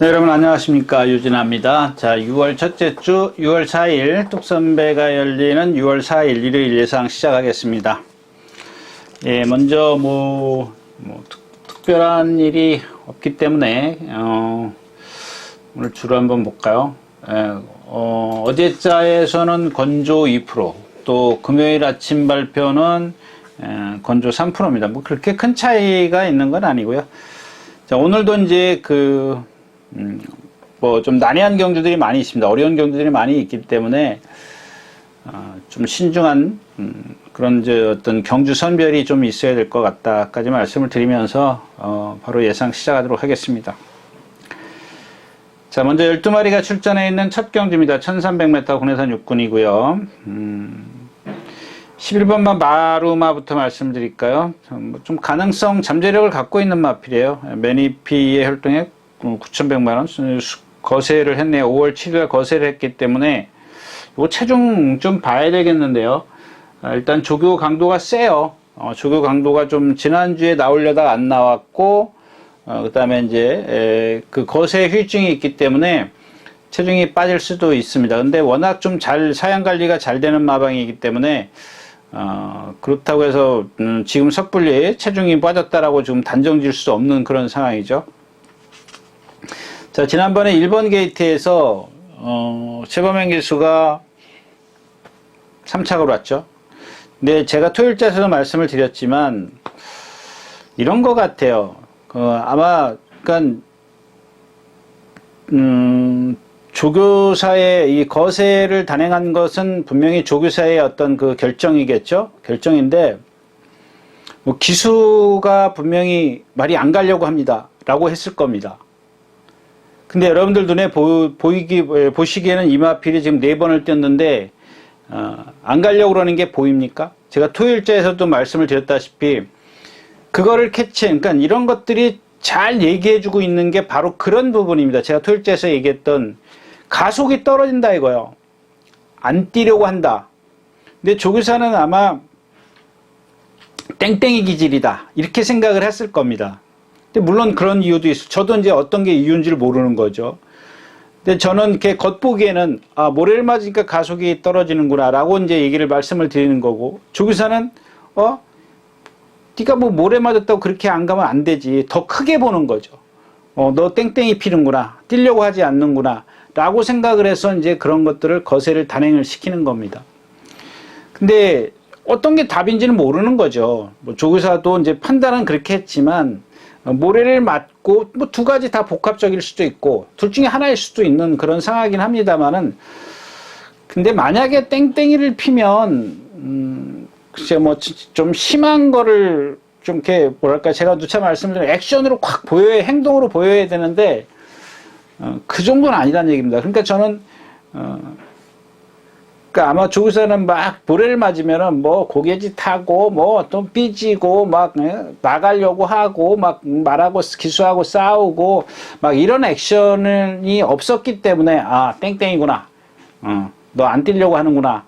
네, 여러분 안녕하십니까, 유진아입니다. 자, 6월 첫째 주 6월 4일 뚝선배가 열리는 6월 4일 일요일 예상 시작하겠습니다. 예, 먼저 특별한 일이 없기 때문에 오늘 주로 한번 볼까요? 어제자에서는 건조 2%, 또 금요일 아침 발표는 건조 3%입니다. 뭐 그렇게 큰 차이가 있는 건 아니고요. 자, 오늘도 이제 좀 난해한 경주들이 많이 있습니다. 어려운 경주들이 많이 있기 때문에 좀 신중한 그런 어떤 경주 선별이 좀 있어야 될 것 같다까지 말씀을 드리면서 바로 예상 시작하도록 하겠습니다. 자, 먼저 12마리가 출전해 있는 첫 경주입니다. 1300m 국내산 육군이고요. 11번만 마루마부터 말씀드릴까요? 좀 가능성, 잠재력을 갖고 있는 마필이에요. 매니피의 혈통액 9,100만원 거세를 했네요. 5월 7일 거세를 했기 때문에 요 체중 좀 봐야 되겠는데요. 일단 조교 강도가 세요. 조교 강도가 좀 지난주에 나오려다가 안 나왔고, 그 다음에 이제 그 거세 후유증이 있기 때문에 체중이 빠질 수도 있습니다. 근데 워낙 좀 사양 관리가 잘 되는 마방이기 때문에 그렇다고 해서 지금 섣불리 체중이 빠졌다라고 지금 단정 지을 수 없는 그런 상황이죠. 자, 지난번에 1번 게이트에서 최범행 기수가 3착으로 왔죠. 근데 제가 토요일자에서도 말씀을 드렸지만 이런 것 같아요. 아마 그러니까 조교사의 이 거세를 단행한 것은 분명히 조교사의 어떤 그 결정이겠죠. 결정인데 기수가 분명히 말이 안 가려고 합니다라고 했을 겁니다. 근데 여러분들 눈에 보시기에는 이 마필이 지금 4번을 뛰었는데 안 가려고 그러는 게 보입니까? 제가 토요일자에서도 말씀을 드렸다시피 그거를 그러니까 이런 것들이 잘 얘기해주고 있는 게 바로 그런 부분입니다. 제가 토요일자에서 얘기했던 가속이 떨어진다 이거요. 안 뛰려고 한다. 근데 조교사는 아마 땡땡이 기질이다 이렇게 생각을 했을 겁니다. 근데 물론 그런 이유도 있어요. 저도 이제 어떤 게 이유인지를 모르는 거죠. 근데 저는 이렇게 겉보기에는 모래를 맞으니까 가속이 떨어지는구나 라고 이제 말씀을 드리는 거고, 조교사는 네가 뭐 모래 맞았다고 그렇게 안 가면 안 되지. 더 크게 보는 거죠. 너 땡땡이 피는구나. 뛰려고 하지 않는구나. 라고 생각을 해서 이제 그런 것들을 거세를 단행을 시키는 겁니다. 근데 어떤 게 답인지는 모르는 거죠. 조교사도 이제 판단은 그렇게 했지만 모래를 맞고 뭐 두 가지 다 복합적일 수도 있고 둘 중에 하나일 수도 있는 그런 상황이긴 합니다만은, 근데 만약에 땡땡이를 피면 글쎄 좀 심한 거를 좀 이렇게 뭐랄까 제가 누차 말씀드린 액션으로 확 보여야, 행동으로 보여야 되는데 그 정도는 아니라는 얘기입니다. 그러니까 저는 그러니까 아마 조교사는 막 모래를 맞으면은 고개짓 하고 또 삐지고 막 나가려고 하고 막 말하고 기수하고 싸우고 막 이런 액션이 없었기 때문에 땡땡이구나. 너 안 뛰려고 하는구나.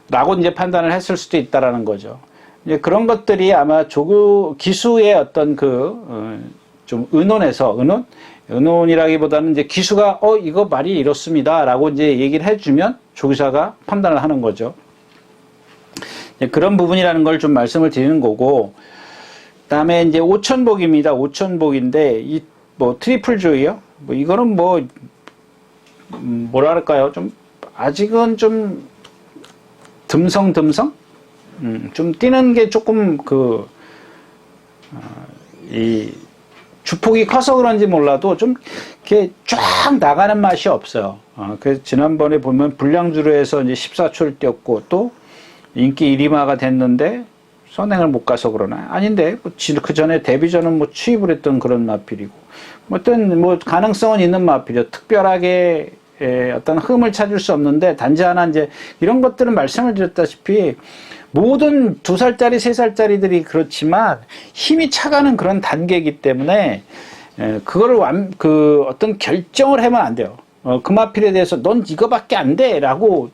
라고 이제 판단을 했을 수도 있다라는 거죠. 이제 그런 것들이 아마 기수의 어떤 좀 의논이라기보다는 이제 기수가 이거 말이 이렇습니다 라고 이제 얘기를 해주면 조교사가 판단을 하는 거죠. 그런 부분이라는 걸 좀 말씀을 드리는 거고, 그 다음에 이제 5천복입니다. 5천복인데 트리플 조이요. 이거는 뭐랄까요, 좀 아직은 좀 듬성 좀 뛰는 게 조금 이 주폭이 커서 그런지 몰라도 좀 이렇게 쫙 나가는 맛이 없어요. 그래서 지난번에 보면 불량주로 해서 이제 14초를 뛰었고 또 인기 1위마가 됐는데 선행을 못 가서 그러나 아닌데 그 전에 데뷔전은 취입을 했던 그런 마필이고 어떤 가능성은 있는 마필이요. 특별하게 어떤 흠을 찾을 수 없는데 단지 하나 이제 이런 것들은 말씀을 드렸다시피 모든 2살짜리 3살짜리들이 그렇지만 힘이 차가는 그런 단계이기 때문에 그거를 어떤 결정을 하면 안 돼요. 그 마필에 대해서 넌 이거밖에 안 돼 라고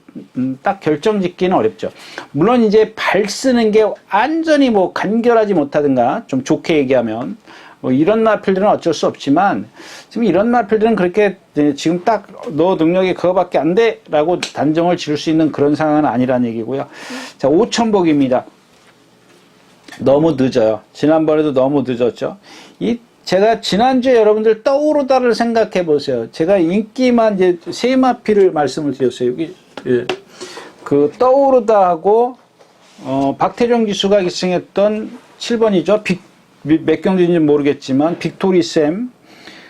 딱 결정 짓기는 어렵죠. 물론 이제 발 쓰는 게 완전히 간결하지 못하든가 좀 좋게 얘기하면 뭐 이런 마필들은 어쩔 수 없지만 지금 이런 마필들은 그렇게 지금 딱 너 능력이 그거밖에 안 돼 라고 단정을 지을 수 있는 그런 상황은 아니라는 얘기고요. 자, 5천복입니다. 너무 늦어요. 지난번에도 너무 늦었죠. 제가 지난주에 여러분들 떠오르다를 생각해 보세요. 제가 인기만 이제 세 마필을 말씀을 드렸어요. 여기 그 떠오르다하고 박태종 기수가 기승했던 7번이죠. 몇 경주인지 모르겠지만 빅토리샘,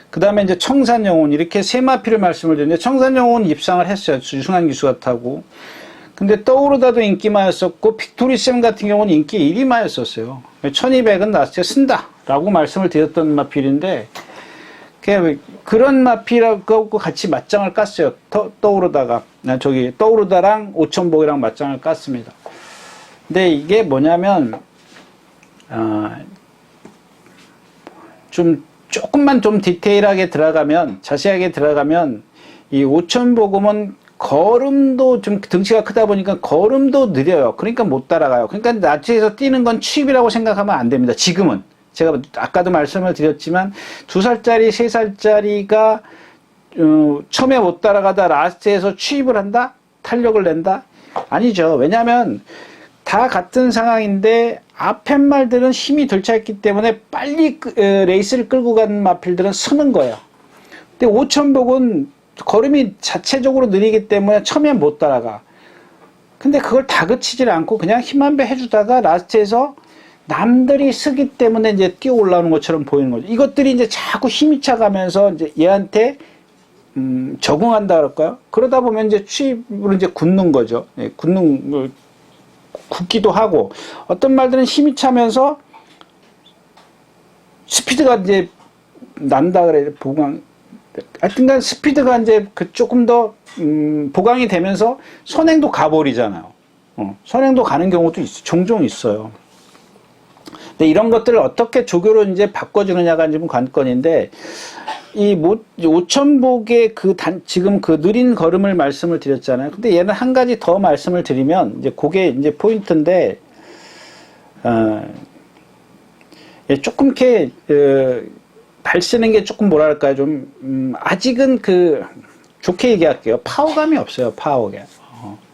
그 다음에 이제 청산영혼, 이렇게 세 마필을 말씀을 드렸는데 청산영혼 입상을 했어요. 유승환 기수가 타고. 근데 떠오르다도 인기마였었고 빅토리샘 같은 경우는 인기 1위마였었어요. 1200은 라스트에 쓴다 라고 말씀을 드렸던 마필인데 그런 마필하고 같이 맞짱을 깠어요. 떠오르다가 떠오르다랑 5천복이랑 맞짱을 깠습니다. 근데 이게 뭐냐면 조금만 좀 디테일하게 들어가면, 자세하게 들어가면 이 5천복음은 걸음도 좀 등치가 크다 보니까 걸음도 느려요. 그러니까 못 따라가요. 그러니까 나치에서 뛰는 건 취입이라고 생각하면 안 됩니다. 지금은. 제가 아까도 말씀을 드렸지만 2살짜리, 3살짜리가 처음에 못 따라가다 라스트에서 취입을 한다? 탄력을 낸다? 아니죠. 왜냐하면 다 같은 상황인데 앞에 말들은 힘이 덜 차있기 때문에 빨리 레이스를 끌고 간 마필들은 서는 거예요. 근데 5천복은 걸음이 자체적으로 느리기 때문에 처음에 못 따라가. 근데 그걸 다그치질 않고 그냥 힘 한 배 해주다가 라스트에서 남들이 쓰기 때문에 이제 뛰어 올라오는 것처럼 보이는 거죠. 이것들이 이제 자꾸 힘이 차가면서 이제 얘한테 적응한다 그럴까요? 그러다 보면 이제 취입으로 이제 굳는 거죠. 예, 굳기도 하고, 어떤 말들은 힘이 차면서 스피드가 이제 난다 그래요. 하여튼간 스피드가 이제 조금 더 보강이 되면서 선행도 가버리잖아요. 선행도 가는 경우도 종종 있어요. 근데 이런 것들을 어떻게 조교로 이제 바꿔주느냐가 좀 관건인데, 이 5천복의 지금 그 느린 걸음을 말씀을 드렸잖아요. 근데 얘는 한 가지 더 말씀을 드리면, 이제 그게 이제 포인트인데, 조금 이렇게, 발 쓰는 게 조금 뭐랄까요. 아직은 좋게 얘기할게요. 파워감이 없어요. 파워감.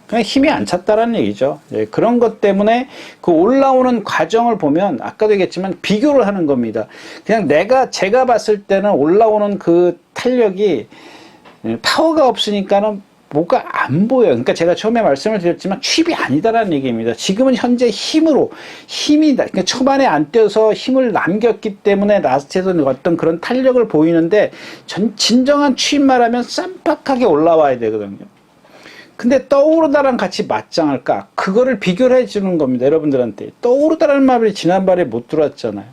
그냥 힘이 안 찼다라는 얘기죠. 예, 그런 것 때문에 그 올라오는 과정을 보면 아까도 얘기했지만 비교를 하는 겁니다. 그냥 제가 봤을 때는 올라오는 그 탄력이 파워가 없으니까는 뭐가 안 보여요. 그러니까 제가 처음에 말씀을 드렸지만 취입이 아니다라는 얘기입니다. 지금은 현재 그러니까 초반에 안 뛰어서 힘을 남겼기 때문에 라스트에서 어떤 그런 탄력을 보이는데 진정한 취입 말하면 쌈박하게 올라와야 되거든요. 근데 떠오르다랑 같이 맞짱을 까. 그거를 비교를 해주는 겁니다. 여러분들한테. 떠오르다라는 말이 지난번에 못 들어왔잖아요.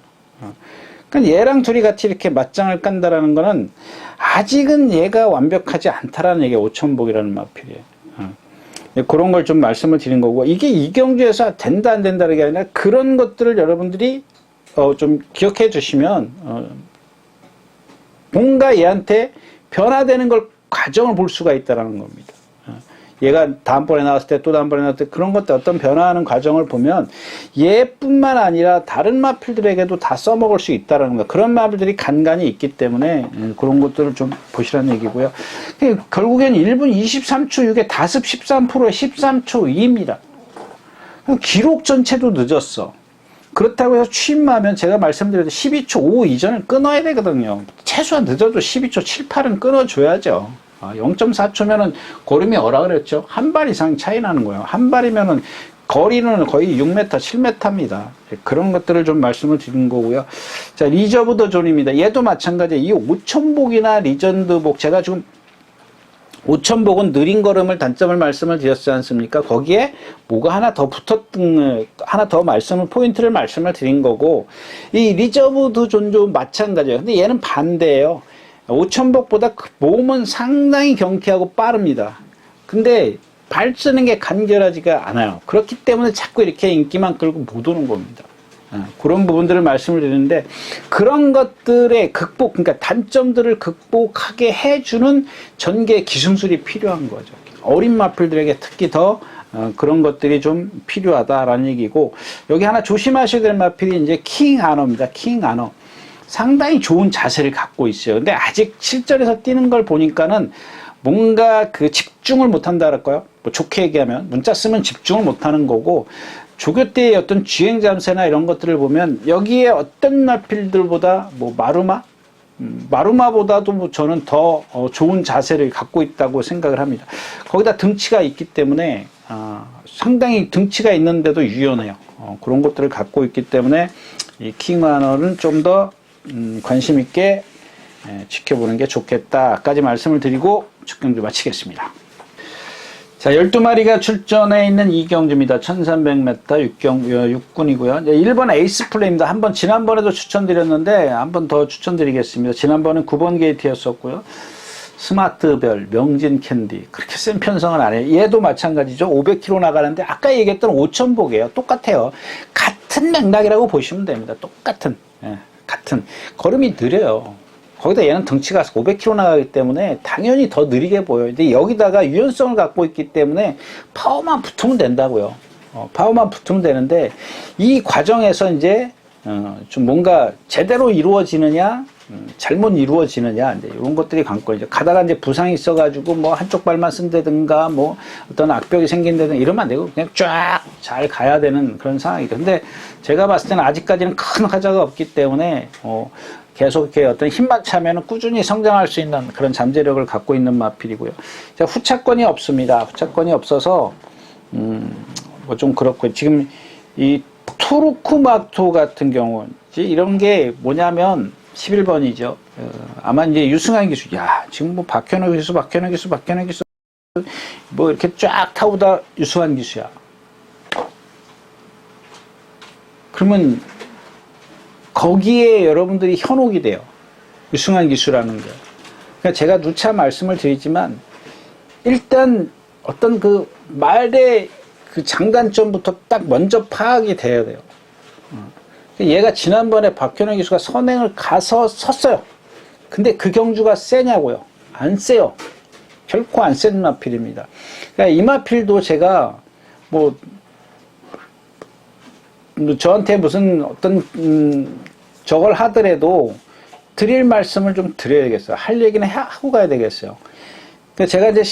그러니까 얘랑 둘이 같이 이렇게 맞짱을 깐다라는 거는 아직은 얘가 완벽하지 않다라는 얘기가 5천복이라는 마필이에요. 그런 걸 좀 말씀을 드린 거고, 이게 이경주에서 된다 안 된다는 게 아니라 그런 것들을 여러분들이 좀 기억해 주시면 뭔가 얘한테 변화되는 과정을 볼 수가 있다라는 겁니다. 얘가 다음번에 나왔을 때 또 다음번에 나왔을 때 그런 것들 어떤 변화하는 과정을 보면 얘뿐만 아니라 다른 마필들에게도 다 써먹을 수 있다는 거. 그런 마필들이 간간히 있기 때문에 그런 것들을 좀 보시라는 얘기고요. 결국엔 1분 23초 6에 다습 13%에 13초 2입니다. 기록 전체도 늦었어. 그렇다고 해서 취임하면 제가 말씀드렸듯이 12초 5 이전을 끊어야 되거든요. 최소한 늦어도 12초 7, 8은 끊어줘야죠. 0.4초면은 걸음이 어라 그랬죠. 한 발 이상 차이 나는 거예요. 한 발이면은 거리는 거의 6m, 7m입니다. 그런 것들을 좀 말씀을 드린 거고요. 자, 리저브 더 존입니다. 얘도 마찬가지예요. 이 5천복이나 리전드복, 제가 지금 5천복은 느린 걸음을 단점을 말씀을 드렸지 않습니까? 거기에 뭐가 하나 더 하나 더 포인트를 말씀을 드린 거고, 이 리저브 더 존도 마찬가지예요. 근데 얘는 반대예요. 5천복보다 몸은 상당히 경쾌하고 빠릅니다. 근데 발 쓰는 게 간결하지가 않아요. 그렇기 때문에 자꾸 이렇게 인기만 끌고 못 오는 겁니다. 그런 부분들을 말씀을 드리는데, 그런 것들의 그러니까 단점들을 극복하게 해주는 전개 기술이 필요한 거죠. 어린 마필들에게 특히 더 그런 것들이 좀 필요하다라는 얘기고, 여기 하나 조심하셔야 될 마필이 이제 킹 아너입니다. 킹 아너. 상당히 좋은 자세를 갖고 있어요. 근데 아직 실전에서 뛰는 걸 보니까는 뭔가 그 집중을 못한다 할까요? 뭐 좋게 얘기하면 문자 쓰면 집중을 못하는 거고, 조교 때의 어떤 주행 잠세나 이런 것들을 보면 여기에 어떤 마필들보다 뭐 마루마보다도 뭐 저는 더 좋은 자세를 갖고 있다고 생각을 합니다. 거기다 등치가 있기 때문에 상당히 등치가 있는데도 유연해요. 그런 것들을 갖고 있기 때문에 이 킹마너는 좀 더 관심 있게 지켜보는 게 좋겠다까지 말씀을 드리고 첫 경주 마치겠습니다. 자, 12마리가 출전해 있는 이 경주입니다. 1300m 6군이고요. 1번 에이스 플레이입니다. 한번 지난번에도 추천드렸는데 한 번 더 추천드리겠습니다. 지난번은 9번 게이트였었고요. 스마트별, 명진 캔디, 그렇게 센 편성은 안 해요. 얘도 마찬가지죠. 500km 나가는데 아까 얘기했던 5000복이에요. 똑같아요. 같은 맥락이라고 보시면 됩니다. 똑같은, 같은. 걸음이 느려요. 거기다 얘는 덩치가 500km 나가기 때문에 당연히 더 느리게 보여요. 근데 여기다가 유연성을 갖고 있기 때문에 파워만 붙으면 된다고요. 파워만 붙으면 되는데, 이 과정에서 이제 좀 뭔가 제대로 이루어지느냐, 잘못 이루어지느냐, 이제 이런 것들이 관건이죠. 가다가 이제 부상이 있어가지고 뭐 한쪽 발만 쓴다든가, 뭐 어떤 악벽이 생긴다든가 이러면 안 되고 그냥 쫙 잘 가야 되는 그런 상황이죠. 근데 제가 봤을 때는 아직까지는 큰 하자가 없기 때문에 계속 이렇게 어떤 힘만 차면은 꾸준히 성장할 수 있는 그런 잠재력을 갖고 있는 마필이고요. 자, 후차권이 없습니다. 후차권이 없어서 뭐 좀 그렇고, 지금 이 투르크마토 같은 경우 이런 게 뭐냐면 11번이죠. 아마 이제 유승환 기수, 야 지금 뭐 박현호 기수 뭐 이렇게 쫙 타오다 유승환 기수야. 그러면 거기에 여러분들이 현혹이 돼요. 유승환 기수라는 게. 그러니까 제가 누차 말씀을 드리지만, 일단 어떤 그 말의 그 장단점부터 딱 먼저 파악이 돼야 돼요. 얘가 지난번에 박현호 기수가 선행을 가서 섰어요. 근데 그 경주가 세냐고요? 안 세요. 결코 안 센 마필입니다. 그러니까 이 마필도 제가 뭐 저한테 무슨 어떤 저걸 하더라도 드릴 말씀을 좀 드려야겠어요. 할 얘기는 하고 가야 되겠어요. 그러니까 제가 이제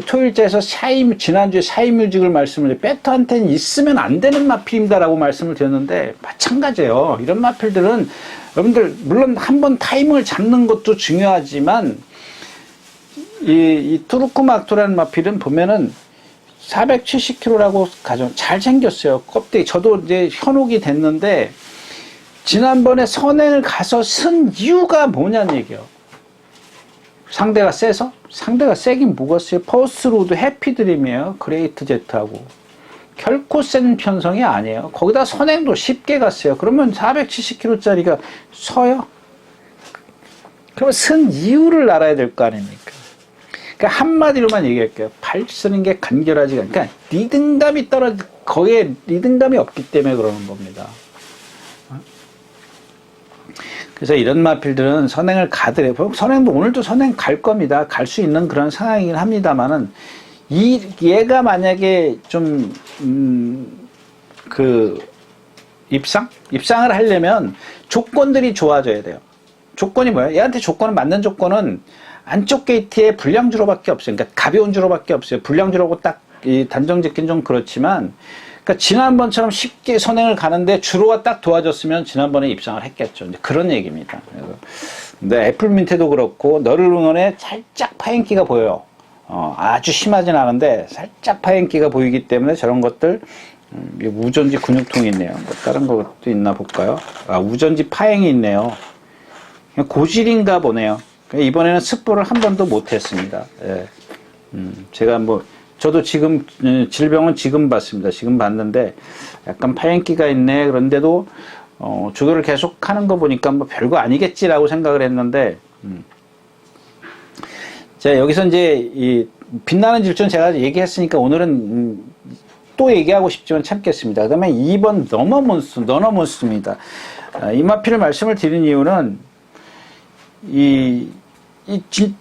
토요일자에서 지난주에 샤이뮤직을 말씀을, 배터한테는 있으면 안 되는 마필입니다라고 말씀을 드렸는데, 마찬가지예요. 이런 마필들은 여러분들, 물론 한번 타이밍을 잡는 것도 중요하지만, 이 투르크마토라는 마필은 보면은 470kg라고 가정 잘 생겼어요. 껍데기. 저도 이제 현혹이 됐는데, 지난번에 선행을 가서 쓴 이유가 뭐냐는 얘기예요. 상대가 세서? 상대가 세긴 뭐가 세요? 퍼스트로드 해피드림이에요. 그레이트 제트하고. 결코 센 편성이 아니에요. 거기다 선행도 쉽게 갔어요. 그러면 470kg짜리가 서요? 그러면 쓴 이유를 알아야 될 거 아닙니까? 그러니까 한마디로만 얘기할게요. 발 쓰는 게 간결하지가 않으니까, 그러니까 리듬감이 거기에 리듬감이 없기 때문에 그러는 겁니다. 그래서 이런 마필들은 선행을 가더라도, 선행도 오늘도 선행 갈 겁니다. 갈 수 있는 그런 상황이긴 합니다만은, 얘가 만약에 좀, 입상을 하려면 조건들이 좋아져야 돼요. 조건이 뭐예요? 얘한테 맞는 조건은 안쪽 게이트에 불량주로밖에 없어요. 그러니까 가벼운 주로밖에 없어요. 불량주로고 딱 단정 짓긴 좀 그렇지만, 그러니까 지난번처럼 쉽게 선행을 가는데 주로가 딱 도와줬으면 지난번에 입상을 했겠죠. 이제 그런 얘기입니다. 그래서 근데 애플민트도 그렇고, 너를 응원에 살짝 파행기가 보여요. 아주 심하진 않은데 살짝 파행기가 보이기 때문에 저런 것들, 우전지 근육통이 있네요. 뭐 다른 것도 있나 볼까요? 우전지 파행이 있네요. 고질인가 보네요. 이번에는 습보를 한 번도 못했습니다. 예. 제가 저도 지금 질병은 지금 봤습니다. 지금 봤는데 약간 파행기가 있네. 그런데도 조교를 계속 하는 거 보니까 뭐 별거 아니겠지라고 생각을 했는데, 자, 여기서 이제 이 빛나는 질주는 제가 얘기했으니까 오늘은 또 얘기하고 싶지만 참겠습니다. 그 다음에 2번 너너몬스입니다. 이 마필을 말씀을 드린 이유는,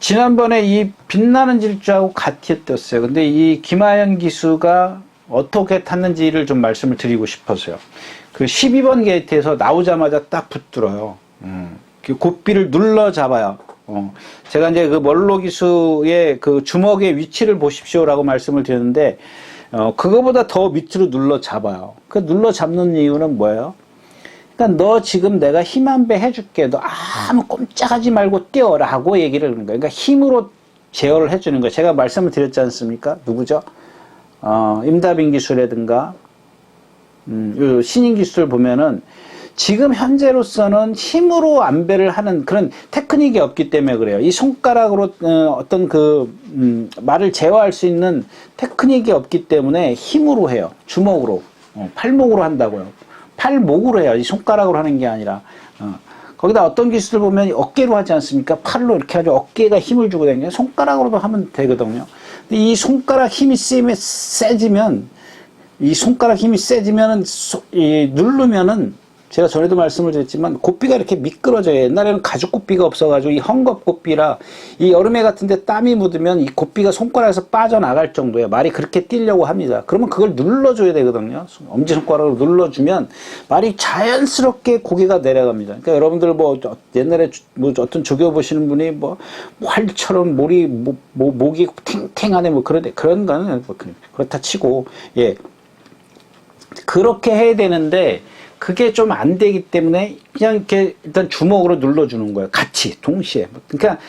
지난번에 이 빛나는 질주하고 같이 떴어요. 근데 이 김하연 기수가 어떻게 탔는지를 좀 말씀을 드리고 싶어서요. 그 12번 게이트에서 나오자마자 딱 붙들어요. 그 고삐를 눌러 잡아요. 제가 이제 그 멀로 기수의 그 주먹의 위치를 보십시오라고 말씀을 드렸는데, 그거보다 더 밑으로 눌러 잡아요. 그 눌러 잡는 이유는 뭐예요? 그러니까 너 지금 내가 힘 한 배 해줄게. 너 아무 꼼짝하지 말고 뛰어라고 얘기를 하는 거예요. 그러니까 힘으로 제어를 해주는 거예요. 제가 말씀을 드렸지 않습니까? 누구죠? 임다빈 기수라든가, 신인 기수를 보면은 지금 현재로서는 힘으로 안배를 하는 그런 테크닉이 없기 때문에 그래요. 이 손가락으로 어떤 말을 제어할 수 있는 테크닉이 없기 때문에 힘으로 해요. 주먹으로, 팔목으로 한다고요. 팔목으로 해요. 이 손가락으로 하는 게 아니라. 거기다 어떤 기술을 보면 어깨로 하지 않습니까? 팔로 이렇게 하죠. 어깨가 힘을 주고 다니는 손가락으로도 하면 되거든요. 근데 이 손가락 힘이 세지면, 이 손가락 힘이 세지면은, 누르면은, 제가 전에도 말씀을 드렸지만, 고삐가 이렇게 미끄러져요. 옛날에는 가죽 고삐가 없어가지고, 이 헝겊 고삐라, 이 여름에 같은데 땀이 묻으면 이 고삐가 손가락에서 빠져나갈 정도예요. 말이 그렇게 뛰려고 합니다. 그러면 그걸 눌러줘야 되거든요. 엄지손가락으로 눌러주면, 말이 자연스럽게 고개가 내려갑니다. 그러니까 여러분들 옛날에 어떤 조교 보시는 분이 활처럼 목이 탱탱하네, 그런 거는 그렇다 치고, 예. 그렇게 해야 되는데, 그게 좀 안 되기 때문에 그냥 이렇게 일단 주먹으로 눌러주는 거예요. 같이, 동시에. 그러니까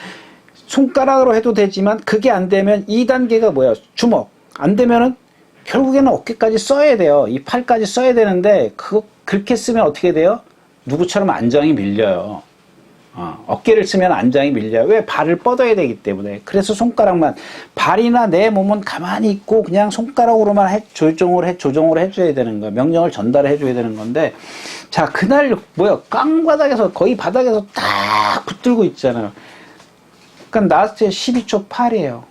손가락으로 해도 되지만 그게 안 되면 2단계가 뭐야? 주먹. 안 되면은 결국에는 어깨까지 써야 돼요. 이 팔까지 써야 되는데 그렇게 쓰면 어떻게 돼요? 누구처럼 안장이 밀려요. 어깨를 쓰면 안장이 밀려요. 왜? 발을 뻗어야 되기 때문에. 그래서 손가락만, 발이나 내 몸은 가만히 있고 그냥 손가락으로만 조정을 해줘야 되는 거예요. 명령을 전달해 줘야 되는 건데, 자, 그날 깡바닥에서 거의 바닥에서 딱 붙들고 있잖아요. 그러니까 라스트에 12초 8이에요.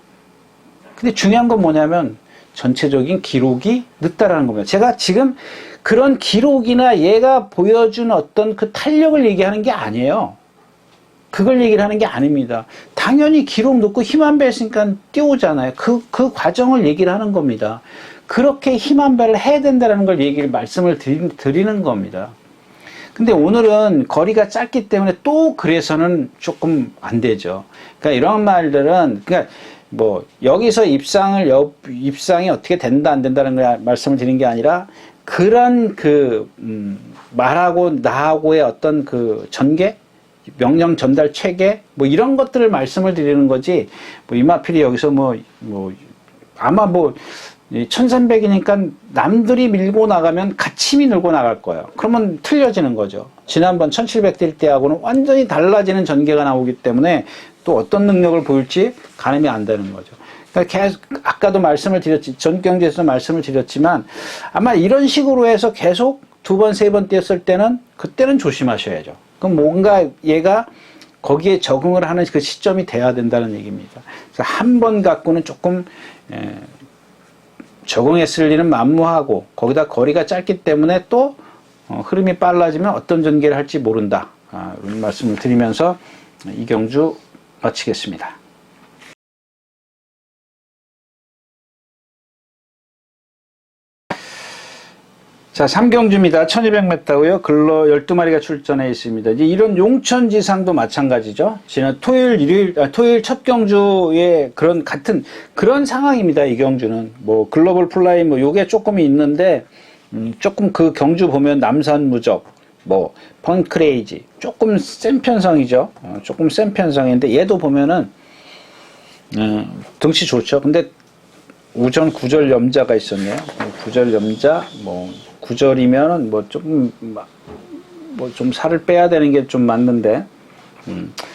근데 중요한 건 뭐냐면 전체적인 기록이 늦다라는 겁니다. 제가 지금 그런 기록이나 얘가 보여준 어떤 그 탄력을 얘기하는 게 아니에요. 그걸 얘기를 하는 게 아닙니다. 당연히 기록 넣고 힘 한 배 했으니까 뛰어오잖아요. 그 과정을 얘기를 하는 겁니다. 그렇게 힘 한 배를 해야 된다는 걸 말씀을 드리는 겁니다. 근데 오늘은 거리가 짧기 때문에 또 그래서는 조금 안 되죠. 그러니까 이런 말들은, 그러니까 여기서 입상이 어떻게 된다, 안 된다는 걸 말씀을 드리는 게 아니라, 그런 말하고 나하고의 어떤 전개? 명령 전달 체계 이런 것들을 말씀을 드리는 거지. 이마필이 여기서 아마 1300이니까 남들이 밀고 나가면 같이 힘이 늘고 나갈 거예요. 그러면 틀려지는 거죠. 지난번 1700 뛸 때하고는 완전히 달라지는 전개가 나오기 때문에 또 어떤 능력을 보일지 가늠이 안 되는 거죠. 그러니까 계속 아까도 말씀을 드렸지, 전경제에서 말씀을 드렸지만 아마 이런 식으로 해서 계속 2번, 3번 뛰었을 때는 그때는 조심하셔야죠. 그럼 뭔가 얘가 거기에 적응을 하는 그 시점이 돼야 된다는 얘기입니다. 그래서 한 번 갖고는 조금 적응했을 일은 만무하고, 거기다 거리가 짧기 때문에 또 흐름이 빨라지면 어떤 전개를 할지 모른다. 이런 말씀을 드리면서 이 경주 마치겠습니다. 자, 3경주입니다. 1200m고요. 글러 12마리가 출전해 있습니다. 이제 이런 용천지상도 마찬가지죠. 지난 토요일 첫 경주에 같은 그런 상황입니다. 이 경주는. 글로벌 플라이 요게 조금 있는데, 조금 그 경주 보면 남산 무적, 펀크레이지. 조금 센 편성이죠. 조금 센 편성인데, 얘도 보면은, 등치 좋죠. 근데 우전 구절 염자가 있었네요. 구절 염자, 9절이면 좀 살을 빼야 되는 게 좀 맞는데,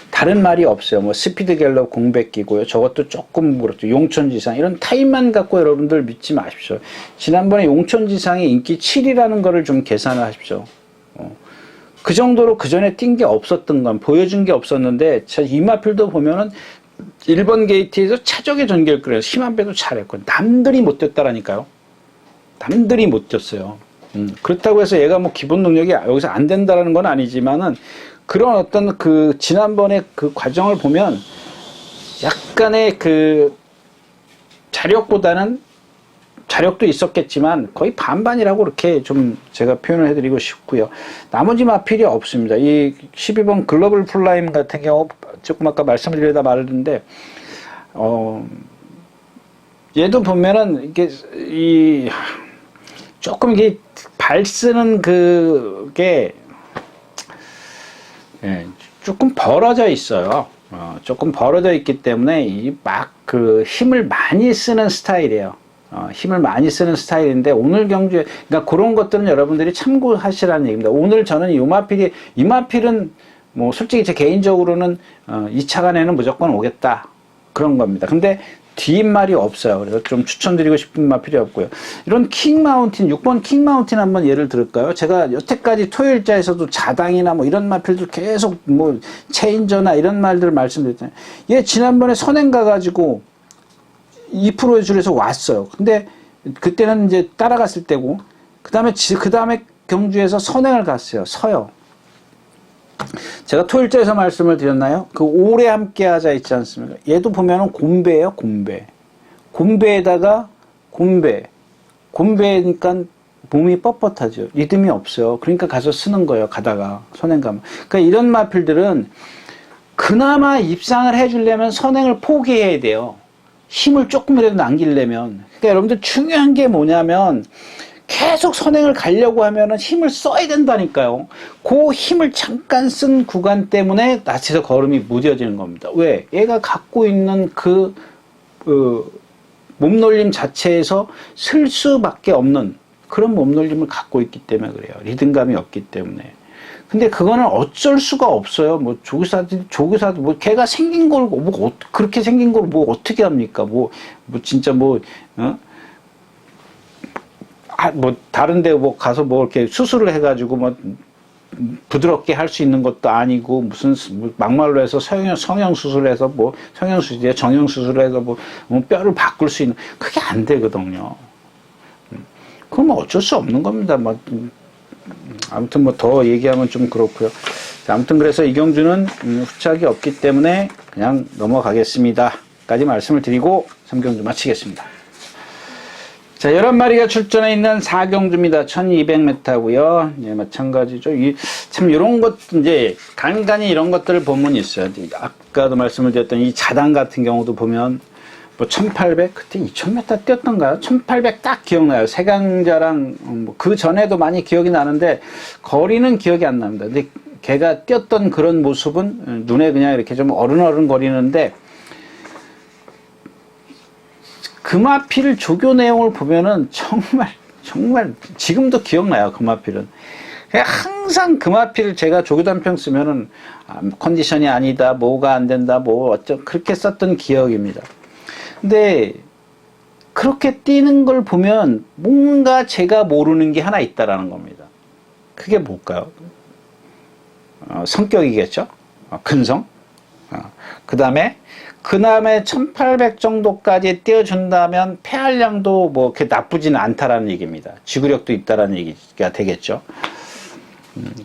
다른 말이 없어요. 스피드 갤럽 공백기고요. 저것도 조금 그렇죠. 용천지상. 이런 타입만 갖고 여러분들 믿지 마십시오. 지난번에 용천지상이 인기 7이라는 거를 좀 계산을 하십시오. 그 정도로 그 전에 뛴 게 없었던 건, 보여준 게 없었는데, 이마필도 보면은 1번 게이트에서 차적의 전개를 끌어서 힘 한 배도 잘했고, 남들이 못 뛰었다라니까요. 남들이 못 뛰었어요. 그렇다고 해서 얘가 기본 능력이 여기서 안 된다라는 건 아니지만은, 그런 어떤 지난번에 그 과정을 보면 약간의 자력보다는 자력도 있었겠지만 거의 반반이라고 이렇게 좀 제가 표현을 해드리고 싶고요. 나머지 마필이 없습니다. 이 12번 글로벌 플라임 같은 경우 조금 아까 말씀드리려다 말했는데 얘도 보면은 이게 조금 이게 발 쓰는 그게 조금 벌어져 있어요. 조금 벌어져 있기 때문에 그 힘을 많이 쓰는 스타일이에요. 힘을 많이 쓰는 스타일인데 오늘 경주에 그러니까 그런 것들은 여러분들이 참고하시라는 얘기입니다. 오늘 저는 이 마필은 뭐 솔직히 제 개인적으로는 2차간에는 무조건 오겠다 그런 겁니다. 근데 뒷말이 없어요. 그래서 좀 추천드리고 싶은 마필이 없고요. 이런 킹마운틴 6번 킹마운틴 한번 예를 들을까요? 제가 여태까지 토요일자에서도 자당이나 뭐 이런 마필들 계속 뭐 체인저나 이런 말들을 말씀드렸잖아요. 얘 지난번에 선행 가가지고 2%의 줄에서 왔어요. 근데 그때는 이제 따라갔을 때고 그 다음에 경주에서 선행을 갔어요. 서요. 제가 토일자에서 말씀을 드렸나요? 그 오래 함께 하자 있지 않습니까? 얘도 보면은 곰배예요, 곰배. 곰배에다가 곰배니까 몸이 뻣뻣하죠. 리듬이 없어요. 그러니까 가서 쓰는 거예요, 가다가. 선행 가면. 그러니까 이런 마필들은 그나마 입상을 해주려면 선행을 포기해야 돼요. 힘을 조금이라도 남기려면. 그러니까 여러분들 중요한 게 뭐냐면 계속 선행을 가려고 하면은 힘을 써야 된다니까요. 그 힘을 잠깐 쓴 구간 때문에 낯에서 걸음이 무뎌지는 겁니다. 왜? 얘가 갖고 있는 그 몸놀림 자체에서 쓸 수밖에 없는 그런 몸놀림을 갖고 있기 때문에 그래요. 리듬감이 없기 때문에. 근데 그거는 어쩔 수가 없어요. 뭐 조교사도 뭐 걔가 생긴 걸 뭐 그렇게 생긴 걸 뭐 어떻게 합니까? 뭐 진짜 뭐 다른데 뭐 가서 뭐 이렇게 수술을 해가지고 뭐 부드럽게 할 수 있는 것도 아니고 무슨 막말로 해서 성형 수술해서 뭐 성형 수술이야 정형 수술해서 뭐 뼈를 바꿀 수 있는 그게 안 되거든요. 그건 어쩔 수 없는 겁니다. 뭐 아무튼 뭐 더 얘기하면 좀 그렇고요. 아무튼 그래서 이경주는 후착이 없기 때문에 그냥 넘어가겠습니다. 까지 말씀을 드리고 3경주 마치겠습니다. 자, 11마리가 출전해 있는 4경주입니다. 1200m고요. 예, 마찬가지죠. 참 이런 것 이제 간간히 이런 것들을 보면 있어요. 아까도 말씀을 드렸던 이 자당 같은 경우도 보면 뭐 1800 그때 2000m 뛰었던가요? 1800 딱 기억나요. 세강자랑 그 전에도 많이 기억이 나는데 거리는 기억이 안 납니다. 근데 걔가 뛰었던 그런 모습은 눈에 그냥 이렇게 좀 어른어른 거리는데 금화필 조교 내용을 보면은 정말 지금도 기억나요. 금화필은 항상 금화필 제가 조교 단평 쓰면은 컨디션이 아니다, 뭐가 안 된다, 뭐 어쩌 그렇게 썼던 기억입니다. 근데 그렇게 뛰는 걸 보면 뭔가 제가 모르는 게 하나 있다라는 겁니다. 그게 뭘까요? 성격이겠죠. 근성. 그 다음에 1800 정도까지 띄워준다면 폐활량도 뭐 그렇게 나쁘지는 않다라는 얘기입니다. 지구력도 있다라는 얘기가 되겠죠.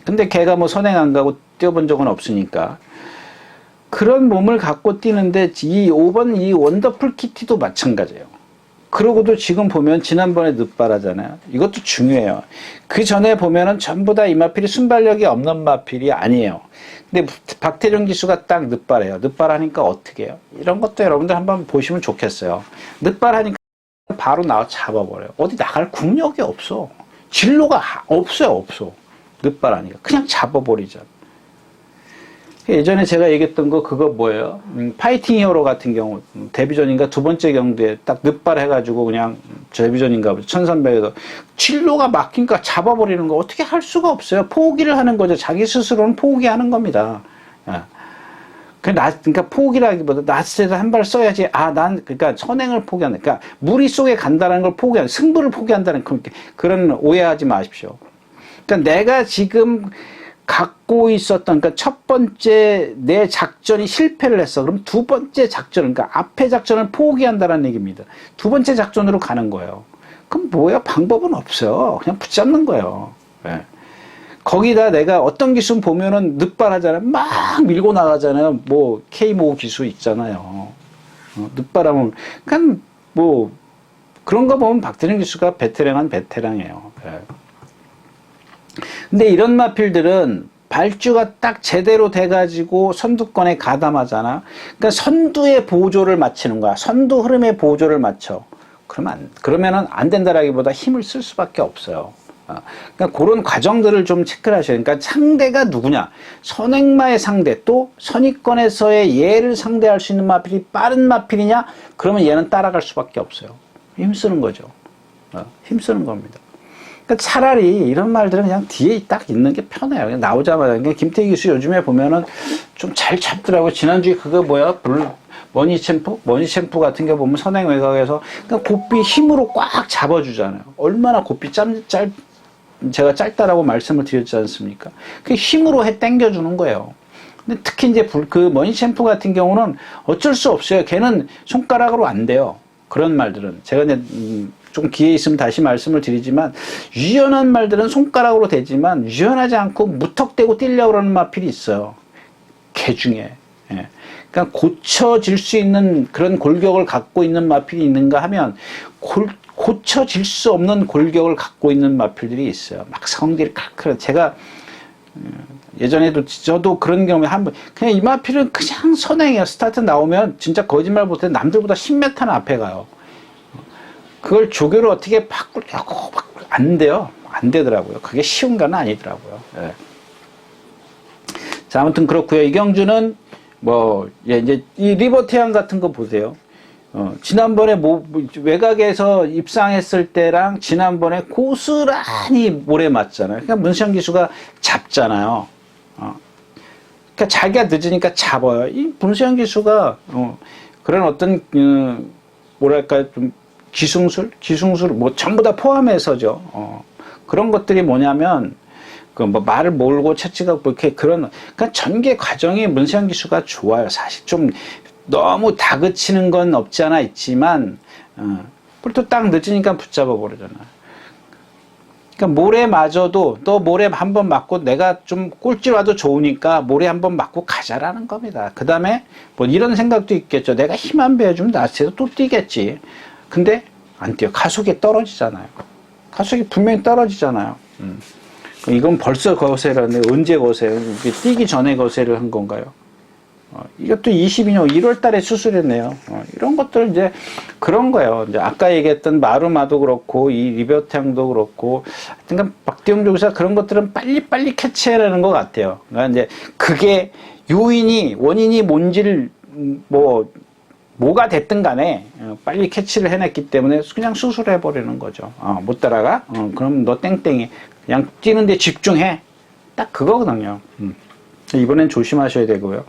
근데 걔가 뭐 선행 안 가고 뛰어본 적은 없으니까 그런 몸을 갖고 뛰는데 이 5번 이 원더풀 키티도 마찬가지예요. 그러고도 지금 보면 지난번에 늦바라잖아요. 이것도 중요해요. 그 전에 보면은 전부 다 이 마필이 순발력이 없는 마필이 아니에요. 근데 박태종 기수가 딱 늦바래요. 늦바라니까 어떻게 해요? 이런 것도 여러분들 한번 보시면 좋겠어요. 늦바라니까 바로 나와 잡아버려요. 어디 나갈 국력이 없어. 진로가 없어요. 늦바라니까. 그냥 잡아버리죠. 예전에 제가 얘기했던 거 그거 뭐예요? 파이팅 히어로 같은 경우 데뷔전인가 두 번째 경기에 딱 늦발 해가지고 그냥 데뷔전인가 1300에서 진로가 막히니까 잡아버리는 거 어떻게 할 수가 없어요. 포기를 하는 거죠. 자기 스스로는 포기하는 겁니다. 그러니까 포기라기보다 낯에서 한 발 써야지. 난 그러니까 선행을 포기한다. 그러니까 무리 속에 간다는 걸 포기한다. 승부를 포기한다는 그런 오해하지 마십시오. 그러니까 내가 지금 갖고 있었던, 그러니까 첫 번째 내 작전이 실패를 했어. 그럼 두 번째 작전, 그러니까 앞에 작전을 포기한다는 얘기입니다. 두 번째 작전으로 가는 거예요. 그럼 뭐야? 방법은 없어요. 그냥 붙잡는 거예요. 네. 거기다 내가 어떤 기수 보면은 늦발하잖아요. 막 밀고 나가잖아요. 뭐 K5 기수 있잖아요. 늦발하면, 그러니까 뭐 그런 거 보면 박태준 기수가 베테랑은 베테랑이에요. 예. 근데 이런 마필들은 발주가 딱 제대로 돼가지고 선두권에 가담하잖아. 그러니까 선두의 보조를 맞추는 거야. 선두 흐름의 보조를 맞춰. 그러면은 안 된다라기보다 힘을 쓸 수밖에 없어요. 그러니까 그런 과정들을 좀 체크를 하셔야 돼요. 그러니까 상대가 누구냐. 선행마의 상대, 또 선의권에서의 얘를 상대할 수 있는 마필이 빠른 마필이냐? 그러면 얘는 따라갈 수밖에 없어요. 힘쓰는 거죠. 힘쓰는 겁니다. 그러니까 차라리 이런 말들은 그냥 뒤에 딱 있는 게 편해요. 그냥 나오자마자. 그러니까 김태희 기수 요즘에 보면은 좀 잘 잡더라고요. 지난주에 그거 뭐야? 머니챔프 같은 게 보면 선행 외곽에서 그러니까 고삐 힘으로 꽉 잡아주잖아요. 얼마나 고삐 제가 짧다라고 말씀을 드렸지 않습니까? 그 힘으로 당겨주는 거예요. 근데 특히 이제 그 머니챔프 같은 경우는 어쩔 수 없어요. 걔는 손가락으로 안 돼요. 그런 말들은. 제가 이제 좀 기회 있으면 다시 말씀을 드리지만, 유연한 말들은 손가락으로 되지만, 유연하지 않고 무턱대고 뛰려고 그러는 마필이 있어요. 개 중에. 예. 그러니까 고쳐질 수 있는 그런 골격을 갖고 있는 마필이 있는가 하면, 고쳐질 수 없는 골격을 갖고 있는 마필들이 있어요. 막 성질이 칼칼해. 제가 예전에도 저도 그런 경험에 한번 그냥 이 마필은 그냥 선행이에요. 스타트 나오면 진짜 거짓말 못해 남들보다 10m는 앞에 가요. 그걸 조교를 어떻게 바꾸려고 안 돼요. 안 되더라고요. 그게 쉬운 건 아니더라고요. 예. 자, 아무튼 그렇고요. 이경주는 이제 이 리버 태양 같은 거 보세요. 지난번에 외곽에서 입상했을 때랑 지난번에 고스란히 모래 맞잖아요. 그러니까 문시영 기수가 잡잖아요. 그러니까 자기가 늦으니까 잡아요. 이 문시영 기수가 그런 어떤 뭐랄까 좀 기승술 뭐 전부 다 포함해서죠. 그런 것들이 뭐냐면 말을 몰고 채찍하고 이렇게 그러니까 전개 과정이 문시영 기수가 좋아요. 사실 좀 너무 다그치는 건 없지 않아 있지만, 또 딱 늦으니까 붙잡아 버리잖아. 그러니까 모래 맞아도 또 모래 한번 맞고 내가 좀 꼴찌 와도 좋으니까 모래 한번 맞고 가자라는 겁니다. 그 다음에 뭐 이런 생각도 있겠죠. 내가 힘 안 배워주면 나한테도 또 뛰겠지. 근데 안 뛰어. 가속이 떨어지잖아요. 가속이 분명히 떨어지잖아요. 이건 벌써 거세를 하는데 언제 거세요? 뛰기 전에 거세를 한 건가요? 이것도 22년 1월 달에 수술했네요. 이런 것들 이제 그런 거예요. 이제 아까 얘기했던 마루마도 그렇고 이 리버탱도 그렇고 하여튼 박대용 조교사 그런 것들은 빨리빨리 캐치해라는 것 같아요. 그러니까 이제 그게 원인이 뭔지를 뭐가 됐든 간에 빨리 캐치를 해냈기 때문에 그냥 수술해버리는 거죠. 못 따라가? 그럼 너 땡땡이. 그냥 뛰는데 집중해. 딱 그거거든요. 이번엔 조심하셔야 되고요.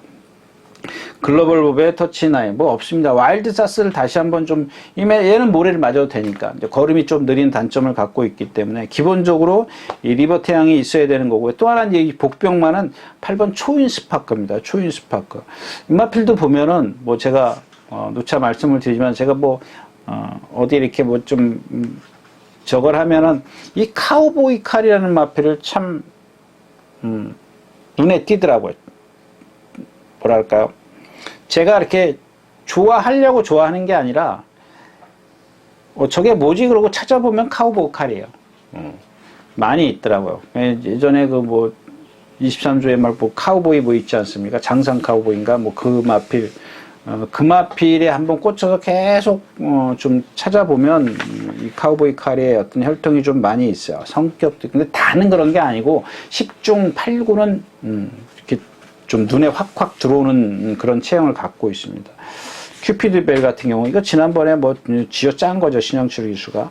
글로벌 법의 터치나인 없습니다. 와일드 사스를 다시 한번 좀 얘는 모래를 맞아도 되니까 이제 걸음이 좀 느린 단점을 갖고 있기 때문에 기본적으로 이 리버 태양이 있어야 되는 거고요. 또 하나 이제 이 복병만은 8번 초인 스파크입니다. 초인 스파크. 인마필드 보면은 제가 누차 말씀을 드리지만 제가 어디 이렇게 좀 저걸 하면은 이 카우보이 칼이라는 마필을 참 눈에 띄더라고요. 뭐랄까요? 제가 이렇게 좋아하려고 좋아하는 게 아니라 저게 뭐지 그러고 찾아보면 카우보이 칼이에요. 많이 있더라고요. 예전에 23조의 말 카우보이 있지 않습니까? 장상 카우보이인가 그 마필 그 마필에 한번 꽂혀서 계속 좀 찾아보면 이 카우보이 칼의 어떤 혈통이 좀 많이 있어요. 성격도 근데 다는 그런 게 아니고 10중 8구는 이렇게 좀 눈에 확확 들어오는 그런 체형을 갖고 있습니다. 큐피드 벨 같은 경우 이거 지난번에 쥐어 짠 거죠. 신영철 기수가.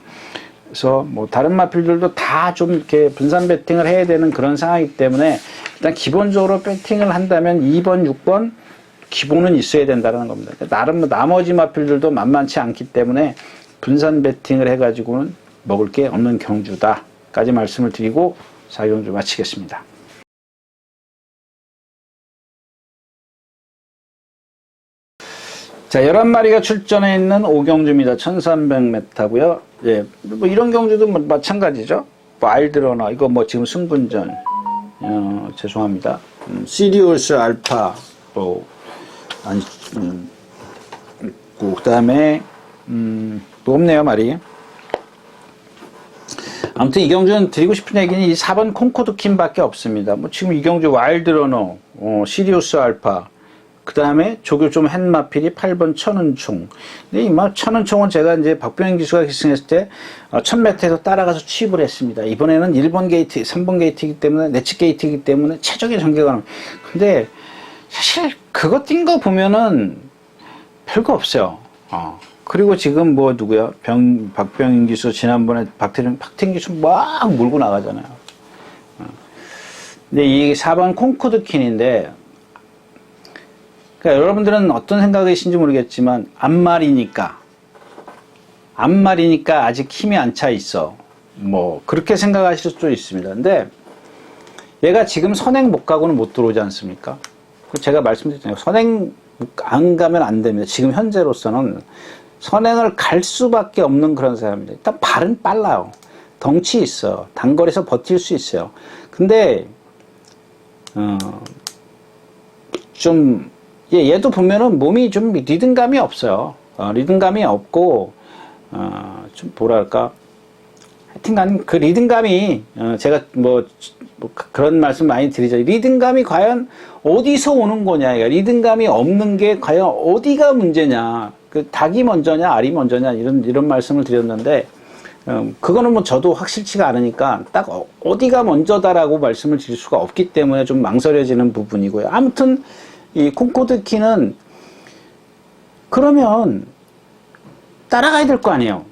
그래서 다른 마필들도 다 좀 이렇게 분산 배팅을 해야 되는 그런 상황이기 때문에 일단 기본적으로 배팅을 한다면 2번, 6번 기본은 있어야 된다는 겁니다. 나름 나머지 마필들도 만만치 않기 때문에 분산 배팅을 해가지고는 먹을 게 없는 경주다까지 말씀을 드리고 4경주 마치겠습니다. 자, 11마리가 출전해 있는 5경주입니다. 1300m고요. 예, 이런 경주도 마찬가지죠. 와일드러너, 이거 지금 승분전, 죄송합니다. 시리우스 알파, 그 다음에, 없네요, 말이. 아무튼 이경주는 드리고 싶은 얘기는 이 4번 콩코드킨밖에 없습니다. 뭐 지금 이경주 와일드러너, 시리우스 알파, 그 다음에 조교 좀 햇마필이 8번 천은총. 근데 이 천은총은 제가 이제 박병현 기수가 기승했을 때 1000m에서 따라가서 취입을 했습니다. 이번에는 1번 게이트, 3번 게이트이기 때문에, 내치 게이트이기 때문에 최적의 전개가 나옵니다. 근데 사실 그거 뛴 거 보면은 별거 없어요. 그리고 지금 뭐 누구야? 박병인 기수 지난번에 박태준 기수 막 몰고 나가잖아요. 근데 이 4번 콩코드킨인데, 그러니까 여러분들은 어떤 생각이신지 모르겠지만 앞말이니까 아직 힘이 안 차 있어. 뭐 그렇게 생각하실 수도 있습니다. 근데 얘가 지금 선행 못 가고는 못 들어오지 않습니까? 제가 말씀드렸잖아요. 선행 안 가면 안 됩니다. 지금 현재로서는 선행을 갈 수밖에 없는 그런 사람입니다. 일단 발은 빨라요. 덩치 있어요. 단거리에서 버틸 수 있어요. 근데 좀 얘도 보면은 몸이 좀 리듬감이 없어요. 리듬감이 없고 좀 뭐랄까, 하여튼간 그 리듬감이 제가 뭐 그런 말씀 많이 드리죠. 리듬감이 과연 어디서 오는 거냐. 그러니까 리듬감이 없는 게 과연 어디가 문제냐. 그 닭이 먼저냐 알이 먼저냐 이런 말씀을 드렸는데, 그거는 뭐 저도 확실치가 않으니까 딱 어디가 먼저다라고 말씀을 드릴 수가 없기 때문에 좀 망설여지는 부분이고요. 아무튼 이 콩코드킨은 그러면 따라가야 될 거 아니에요.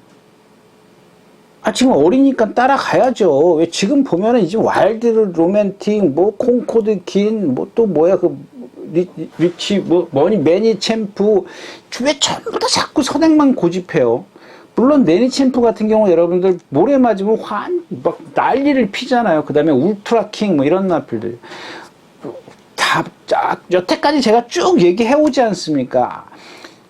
지금 어리니까 따라가야죠. 왜 지금 보면은 이제 와일드 로맨틱, 뭐 콩코드킨, 뭐 또 뭐야 그 리치, 매니 챔프, 왜 전부 다 자꾸 선행만 고집해요. 물론 매니 챔프 같은 경우 여러분들 모래 맞으면 막 난리를 피잖아요. 그 다음에 울트라킹 뭐 이런 나필들 여태까지 제가 쭉 얘기해오지 않습니까?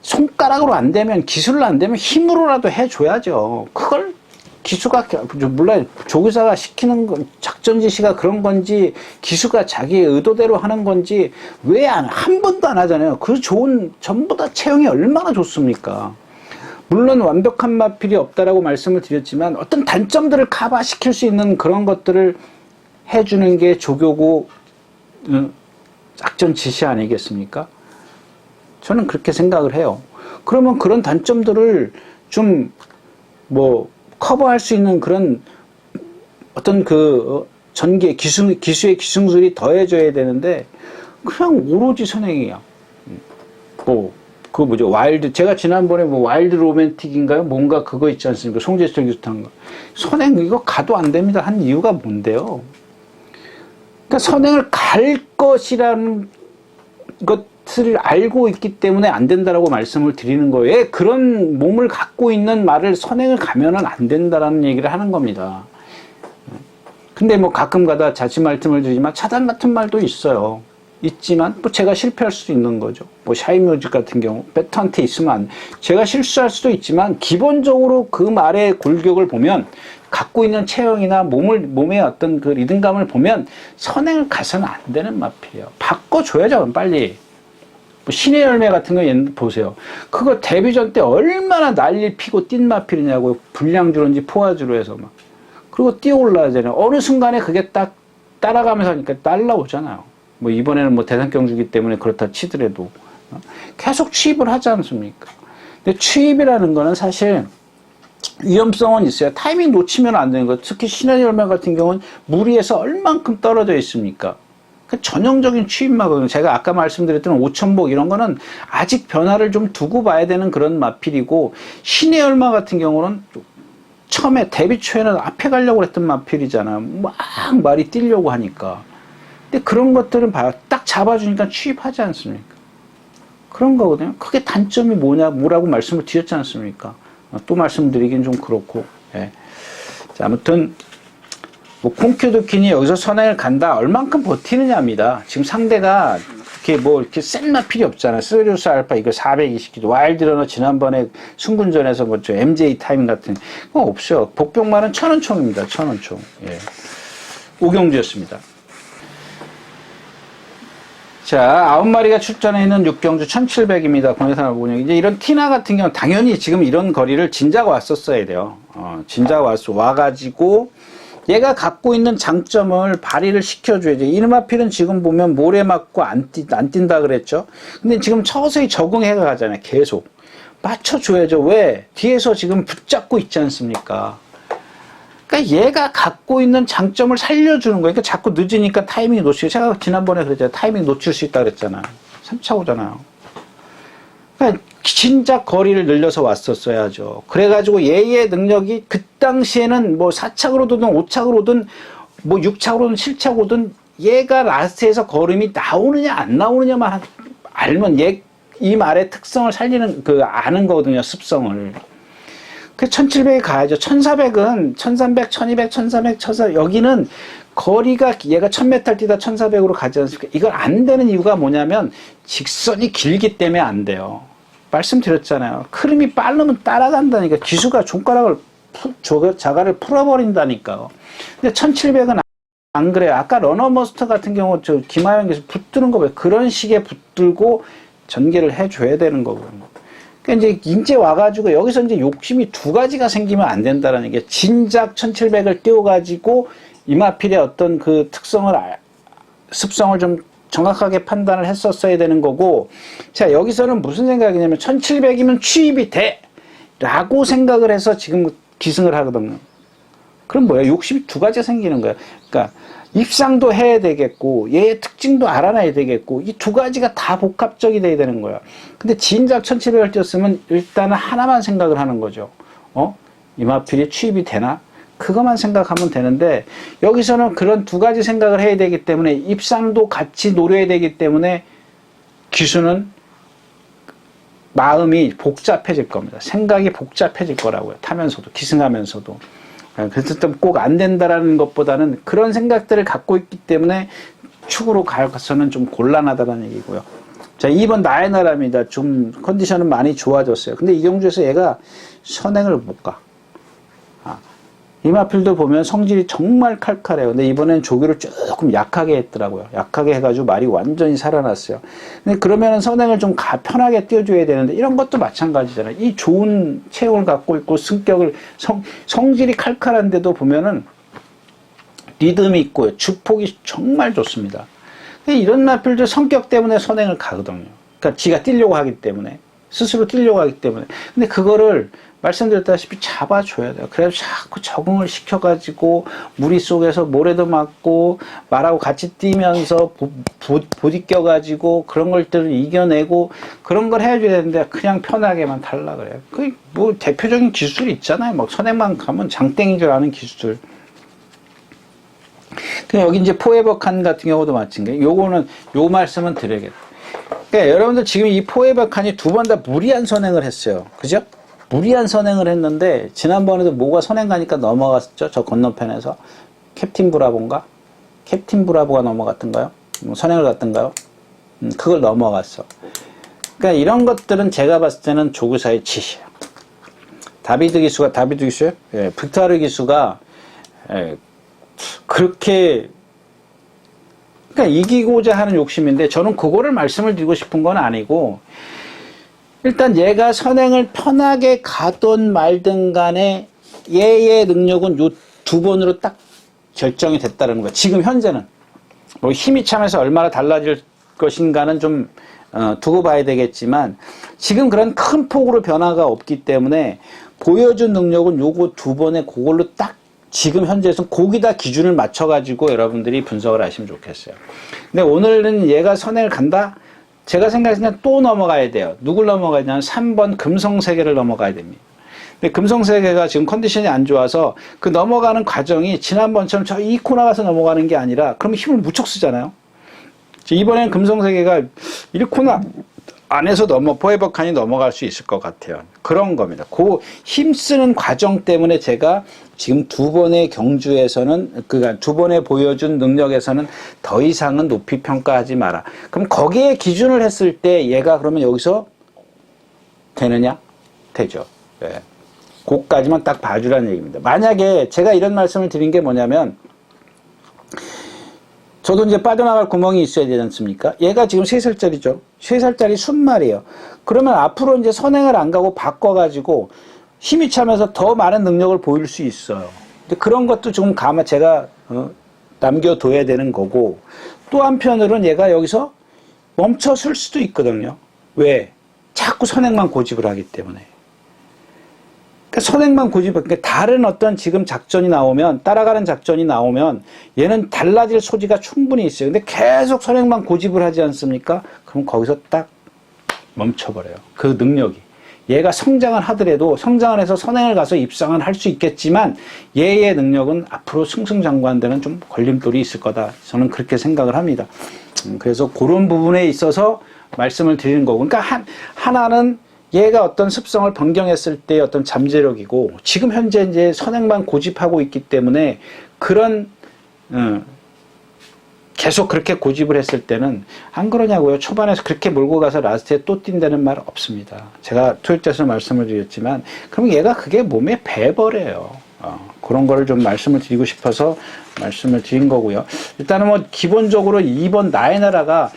손가락으로 안 되면, 기술로 안 되면 힘으로라도 해줘야죠. 그걸 기수가, 물론 조교사가 시키는 건, 작전 지시가 그런 건지, 기수가 자기의 의도대로 하는 건지, 왜 한 번도 안 하잖아요. 그 좋은, 전부 다 체형이 얼마나 좋습니까? 물론 완벽한 마필이 없다라고 말씀을 드렸지만, 어떤 단점들을 커버시킬 수 있는 그런 것들을 해주는 게 조교고, 작전 지시 아니겠습니까? 저는 그렇게 생각을 해요. 그러면 그런 단점들을 좀 커버할 수 있는 그런 어떤 그 전개 기수의 기승술이 더해져야 되는데 그냥 오로지 선행이야. 그거 뭐죠? 와일드, 제가 지난번에 와일드 로맨틱인가요? 뭔가 그거 있지 않습니까? 송재철 교수 탄 거. 선행 이거 가도 안 됩니다. 한 이유가 뭔데요? 그러니까 선행을 갈 것이라는 것을 알고 있기 때문에 안 된다라고 말씀을 드리는 거예요. 그런 몸을 갖고 있는 말을 선행을 가면은 안 된다라는 얘기를 하는 겁니다. 근데 가끔 가다 자칫말씀을 드리지만 차단 같은 말도 있어요. 있지만 제가 실패할 수도 있는 거죠. 샤이뮤직 같은 경우 배터한테 있으면 제가 실수할 수도 있지만 기본적으로 그 말의 골격을 보면 갖고 있는 체형이나 몸의 어떤 그 리듬감을 보면 선행을 가서는 안 되는 마필이에요. 바꿔줘야죠, 빨리. 신의 열매 같은 거 보세요. 그거 데뷔전 때 얼마나 난리 피고 뛴 마필이냐고요. 불량주로인지 포화주로 해서 막. 그리고 뛰어 올라가잖아요. 어느 순간에 그게 딱 따라가면서 하니까 날라오잖아요. 이번에는 대상경주기 때문에 그렇다 치더라도 계속 취입을 하지 않습니까? 근데 취입이라는 거는 사실 위험성은 있어요. 타이밍 놓치면 안 되는 거. 특히 신의 열매 같은 경우는 무리에서 얼만큼 떨어져 있습니까? 그 전형적인 취입마거든요. 제가 아까 말씀드렸던 오천복 이런 거는 아직 변화를 좀 두고 봐야 되는 그런 마필이고, 신의 열매 같은 경우는 처음에 데뷔 초에는 앞에 가려고 했던 마필이잖아요. 막 말이 뛰려고 하니까. 근데 그런 것들은 봐요. 딱 잡아주니까 취입하지 않습니까? 그런 거거든요. 그게 단점이 뭐라고 말씀을 드렸지 않습니까? 또 말씀드리긴 좀 그렇고. 예. 자, 아무튼 콩코드킨이 여기서 선행을 간다. 얼만큼 버티느냐입니다. 지금 상대가 이렇게 센 마필이 없잖아요. 시리우스 알파 이거 420km, 와일드러너 지난번에 순군전에서 MJ 타임 같은 거 없어요. 복병만은 천원총입니다. 천원총. 예. 오경주였습니다. 자, 9마리가 출전해 있는 육경주 1700입니다. 공해산 오군요. 이제 이런 티나 같은 경우는 당연히 지금 이런 거리를 진작 왔었어야 돼요. 진작 와가지고, 얘가 갖고 있는 장점을 발휘를 시켜줘야죠. 이르마필은 지금 보면 모래 맞고 안 뛴다 그랬죠. 근데 지금 서서히 적응해 가잖아요. 계속. 맞춰줘야죠. 왜? 뒤에서 지금 붙잡고 있지 않습니까? 그러니까 얘가 갖고 있는 장점을 살려주는 거예요. 그러니까 자꾸 늦으니까 타이밍 놓치고, 제가 지난번에 그랬잖아요. 타이밍 놓칠 수 있다 그랬잖아요. 3차 오잖아요. 그러니까 진작 거리를 늘려서 왔었어야죠. 그래가지고 얘의 능력이 그 당시에는 뭐 4착으로든 5착으로든 뭐 6착으로든 7착으로든 얘가 라스트에서 걸음이 나오느냐 안 나오느냐만 알면 이 말의 특성을 살리는 아는 거거든요. 습성을. 그 1700에 가야죠. 1400은 1300, 1200, 1400, 1400 여기는 거리가 얘가 1000m 뛰다 1400으로 가지 않습니까? 이걸 안 되는 이유가 뭐냐면 직선이 길기 때문에 안 돼요. 말씀드렸잖아요. 흐름이 빠르면 따라간다니까. 기수가 손가락을 자갈을 풀어버린다니까요. 근데 1700은 안 그래요. 아까 러너머스터 같은 경우 저 김하영 기수 붙드는 거 왜 그런 식의 붙들고 전개를 해줘야 되는 거거든요. 그러니까 이제 와가지고 여기서 이제 욕심이 두 가지가 생기면 안 된다라는 게 진작 1700을 띄워가지고 이마필의 어떤 그 특성을 습성을 좀 정확하게 판단을 했었어야 되는 거고, 자 여기서는 무슨 생각이냐면 1700이면 취입이 돼 라고 생각을 해서 지금 기승을 하거든요. 그럼 뭐야? 욕심이 두 가지가 생기는 거야. 그러니까 입상도 해야 되겠고 얘의 특징도 알아놔야 되겠고 이 두 가지가 다 복합적이 돼야 되는 거야. 근데 진작 1700을 띄웠으면 일단은 하나만 생각을 하는 거죠. 이마필이 취입이 되나? 그것만 생각하면 되는데 여기서는 그런 두 가지 생각을 해야 되기 때문에 입상도 같이 노려야 되기 때문에 기수는 마음이 복잡해질 겁니다. 생각이 복잡해질 거라고요. 타면서도 기승하면서도. 그래서 꼭 안 된다라는 것보다는 그런 생각들을 갖고 있기 때문에 축으로 가서는 좀 곤란하다는 얘기고요. 자, 2번 나의 나라입니다. 좀 컨디션은 많이 좋아졌어요. 근데 이 경주에서 얘가 선행을 못 가. 이마필도 보면 성질이 정말 칼칼해요. 근데 이번엔 조교를 조금 약하게 했더라고요. 약하게 해가지고 말이 완전히 살아났어요. 근데 그러면은 선행을 좀 편하게 띄워줘야 되는데 이런 것도 마찬가지잖아요. 이 좋은 체형을 갖고 있고 성격을 성질이 칼칼한데도 보면은 리듬이 있고요. 주폭이 정말 좋습니다. 근데 이런 마필도 성격 때문에 선행을 가거든요. 그러니까 지가 뛰려고 하기 때문에 스스로 뛰려고 하기 때문에. 근데 그거를 말씀드렸다시피 잡아줘야 돼요. 그래서 자꾸 적응을 시켜가지고 무리 속에서 모래도 맞고 말하고 같이 뛰면서 보디껴가지고 그런 것들을 이겨내고 그런 걸 해줘야 되는데 그냥 편하게만 달라 그래요. 그 뭐 대표적인 기술이 있잖아요. 막 선행만 가면 장땡인 줄 아는 기술. 그냥 여기 이제 포에버 칸 같은 경우도 마찬가지. 요거는 요 말씀은 드려야겠다. 그러니까 여러분들 지금 이 포에버 칸이 두 번 다 무리한 선행을 했어요. 그죠? 무리한 선행을 했는데 지난번에도 뭐가 선행 가니까 넘어갔죠. 저 건너편에서 캡틴 브라보인가? 캡틴 브라보가 넘어갔던가요? 선행을 갔던가요? 그걸 넘어갔어. 그러니까 이런 것들은 제가 봤을 때는 조교사의 짓이에요. 다비드 기수요? 예, 빅타르 기수가 그렇게 그러니까 이기고자 하는 욕심인데 저는 그거를 말씀을 드리고 싶은 건 아니고 일단 얘가 선행을 편하게 가든 말든 간에 얘의 능력은 요 두 번으로 딱 결정이 됐다는 거야. 지금 현재는 뭐 힘이 참에서 얼마나 달라질 것인가는 좀 두고 봐야 되겠지만 지금 그런 큰 폭으로 변화가 없기 때문에 보여준 능력은 요거 두 번에 그걸로 딱 지금 현재에서는 거기다 기준을 맞춰가지고 여러분들이 분석을 하시면 좋겠어요. 근데 오늘은 얘가 선행을 간다? 제가 생각했을 때 또 넘어가야 돼요. 누굴 넘어가야 되냐면 3번 금성세계를 넘어가야 됩니다. 근데 금성세계가 지금 컨디션이 안 좋아서 그 넘어가는 과정이 지난번처럼 저 이 코너 가서 넘어가는 게 아니라 그러면 힘을 무척 쓰잖아요. 이번엔 금성세계가 이 코너 안에서 포에버 칸이 넘어갈 수 있을 것 같아요. 그런 겁니다. 그 힘쓰는 과정 때문에 제가 지금 두 번의 경주에서는, 그러니까 두 번에 보여준 능력에서는 더 이상은 높이 평가하지 마라. 그럼 거기에 기준을 했을 때 얘가 그러면 여기서 되느냐? 되죠. 네. 그까지만 딱 봐주라는 얘기입니다. 만약에 제가 이런 말씀을 드린 게 뭐냐면, 저도 이제 빠져나갈 구멍이 있어야 되지 않습니까? 얘가 지금 3살짜리죠. 3살짜리 순말이에요. 그러면 앞으로 이제 선행을 안 가고 바꿔가지고 힘이 차면서 더 많은 능력을 보일 수 있어요. 근데 그런 것도 좀 제가 남겨둬야 되는 거고, 또 한편으로는 얘가 여기서 멈춰설 수도 있거든요. 왜? 자꾸 선행만 고집을 하기 때문에. 그러니까 선행만 고집을, 그러니까 다른 어떤 지금 작전이 나오면, 따라가는 작전이 나오면 얘는 달라질 소지가 충분히 있어요. 근데 계속 선행만 고집을 하지 않습니까? 그럼 거기서 딱 멈춰버려요. 그 능력이. 얘가 성장을 하더라도 성장을 해서 선행을 가서 입상을 할 수 있겠지만 얘의 능력은 앞으로 승승장구하는 좀 걸림돌이 있을 거다. 저는 그렇게 생각을 합니다. 그래서 그런 부분에 있어서 말씀을 드리는 거고, 그러니까 하나는 얘가 어떤 습성을 변경했을 때 어떤 잠재력이고, 지금 현재 이제 선행만 고집하고 있기 때문에 그런 계속 그렇게 고집을 했을 때는 안 그러냐고요. 초반에서 그렇게 몰고 가서 라스트에 또 뛴다는 말 없습니다. 제가 토요일에서 말씀을 드렸지만, 그럼 얘가 그게 몸에 배버려요. 그런 거를 좀 말씀을 드리고 싶어서 말씀을 드린 거고요. 일단은 뭐 기본적으로 2번 나의 나라가